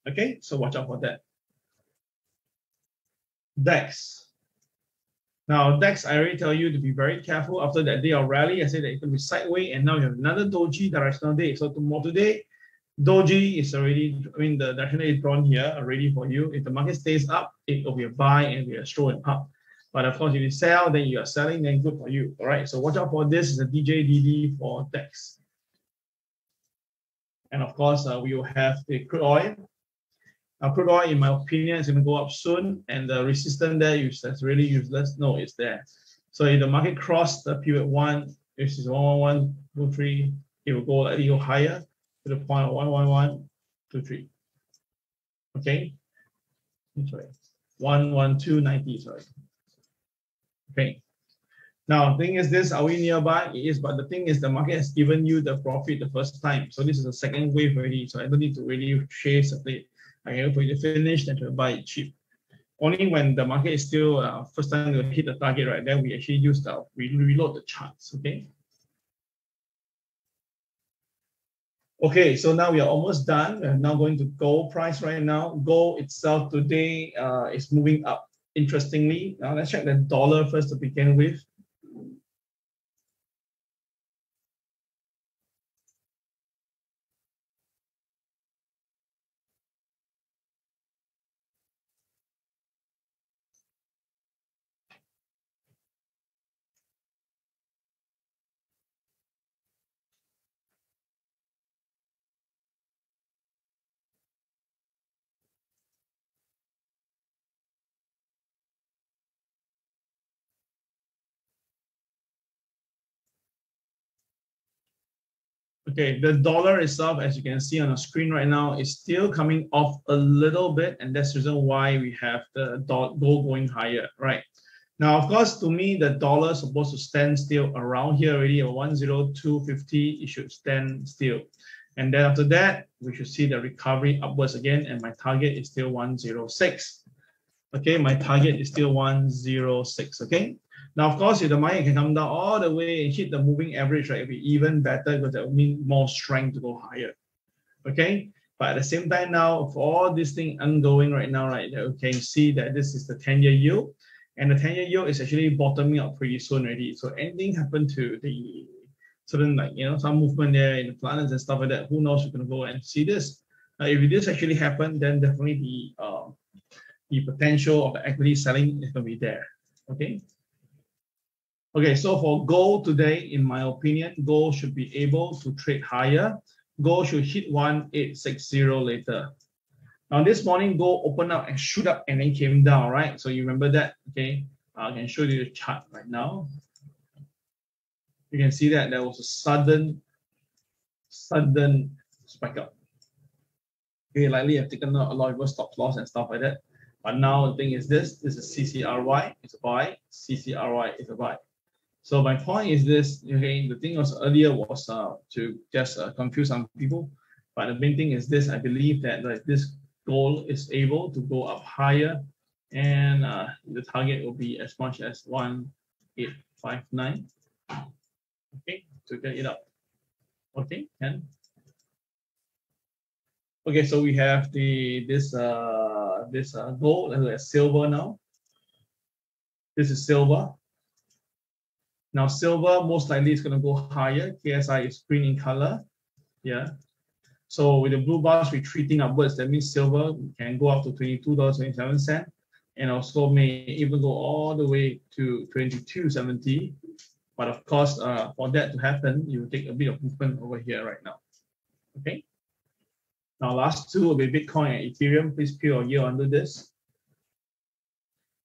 A: Okay, so watch out for that. DAX. Now, DAX, I already tell you to be very careful. After that day of rally, I said that it can be sideways, and now you have another doji directional day. So today, doji is already, the directional is drawn here already for you. If the market stays up, it will be a buy and be a stroll and up. But of course, if you sell, then you are selling, then good for you. All right, so watch out for this. Is a DJDD for DAX. And of course, we will have the crude oil. Now, crude oil, in my opinion, is going to go up soon, and the resistance there is really useless. No, it's there. So if the market crossed the pivot 1, which is 11123, it will go a little higher to the point of 11123. Okay, sorry, 11290. Sorry. Okay. Now, the thing is this, are we nearby? It is, but the thing is the market has given you the profit the first time. So this is the second wave already. So I don't need to really chase it. I can wait for you to finish and to buy it cheap. Only when the market is still first time to hit the target, right? Then we actually we reload the charts, okay? Okay, so now we are almost done. We're now going to gold price right now. Gold itself today is moving up. Interestingly, now let's check the dollar first to begin with. Okay, the dollar itself, as you can see on the screen right now, is still coming off a little bit, and that's the reason why we have the gold going higher, right? Now, of course, to me, the dollar is supposed to stand still around here already, at 10250, it should stand still. And then after that, we should see the recovery upwards again, and my target is still 106. Okay, my target is still 106, okay? Now, of course, if the market can come down all the way and hit the moving average, right, it'll be even better because that will mean more strength to go higher. Okay, but at the same time now, for all this thing ongoing right now, right, you can see that this is the 10-year yield, and the 10-year yield is actually bottoming out pretty soon already. So anything happen to the certain, like, some movement there in the planets and stuff like that, who knows, we're going to go and see this. If this actually happen, then definitely the potential of the equity selling is going to be there. Okay. Okay, so for gold today, in my opinion, gold should be able to trade higher. Gold should hit 1860 later. Now, this morning, gold opened up and shoot up and then came down, right? So you remember that, okay? I can show you the chart right now. You can see that there was a sudden spike up. Okay, likely I've taken out a lot of your stop loss and stuff like that. But now the thing is this is CCRY, it's a buy, CCRY is a buy. So my point is this, okay, the thing was earlier was to just confuse some people, but the main thing is this, I believe that this goal is able to go up higher, and the target will be as much as 1859, okay, to get it up. Okay, and okay, so we have this gold and silver now. This is silver. Now silver most likely is going to go higher. KSI is green in color. Yeah. So with the blue bars retreating upwards, that means silver can go up to $22.27, and also may even go all the way to $22.70. But of course, for that to happen, you will take a bit of movement over here right now. Okay. Now last two will be Bitcoin and Ethereum. Please put your ear under this.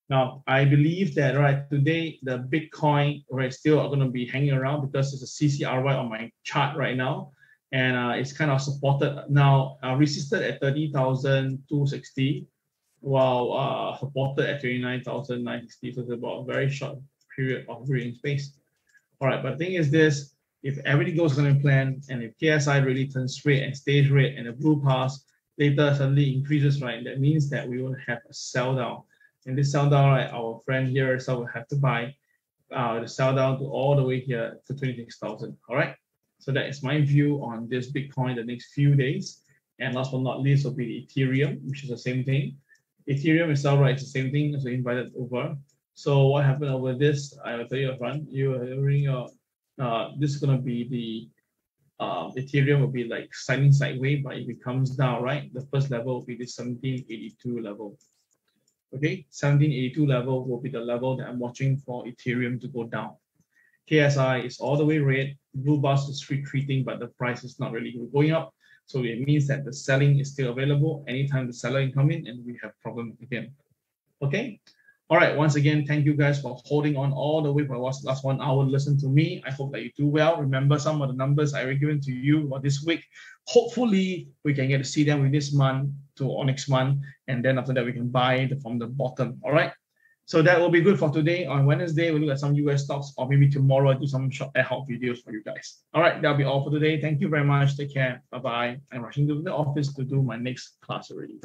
A: Now, I believe that today the Bitcoin still are going to be hanging around because it's a CCRY on my chart right now, and it's kind of supported now, resisted at 30,260, while supported at 29,960. So it's about a very short period of reading space. All right, but the thing is this: if everything goes according to plan, and if KSI really turns straight and stays red, and the blue pass later suddenly increases, that means that we will have a sell down. And this sell down, our friend here will have to buy the sell down to all the way here to 26,000. All right. So that is my view on this Bitcoin the next few days. And last but not least will be the Ethereum, which is the same thing. Ethereum itself, it's the same thing as we invited over. So what happened over this? I will tell you upfront. You are hearing this is gonna be the Ethereum will be like sliding sideways, but if it comes down, the first level will be the 1782 level. Okay, 1782 level will be the level that I'm watching for Ethereum to go down. KSI is all the way red, blue bars is retreating, but the price is not really going up. So it means that the selling is still available. Anytime the seller can come in and we have problem again. Okay. All right. Once again, thank you guys for holding on all the way for the last 1 hour. Listen to me. I hope that you do well. Remember some of the numbers I already given to you for this week. Hopefully, we can get to see them with this month or next month, and then after that we can buy from the bottom. All right. So that will be good for today. On Wednesday, we'll look at some US stocks, or maybe tomorrow I'll do some short ad hoc videos for you guys. All right. That'll be all for today. Thank you very much. Take care. Bye bye. I'm rushing to the office to do my next class already.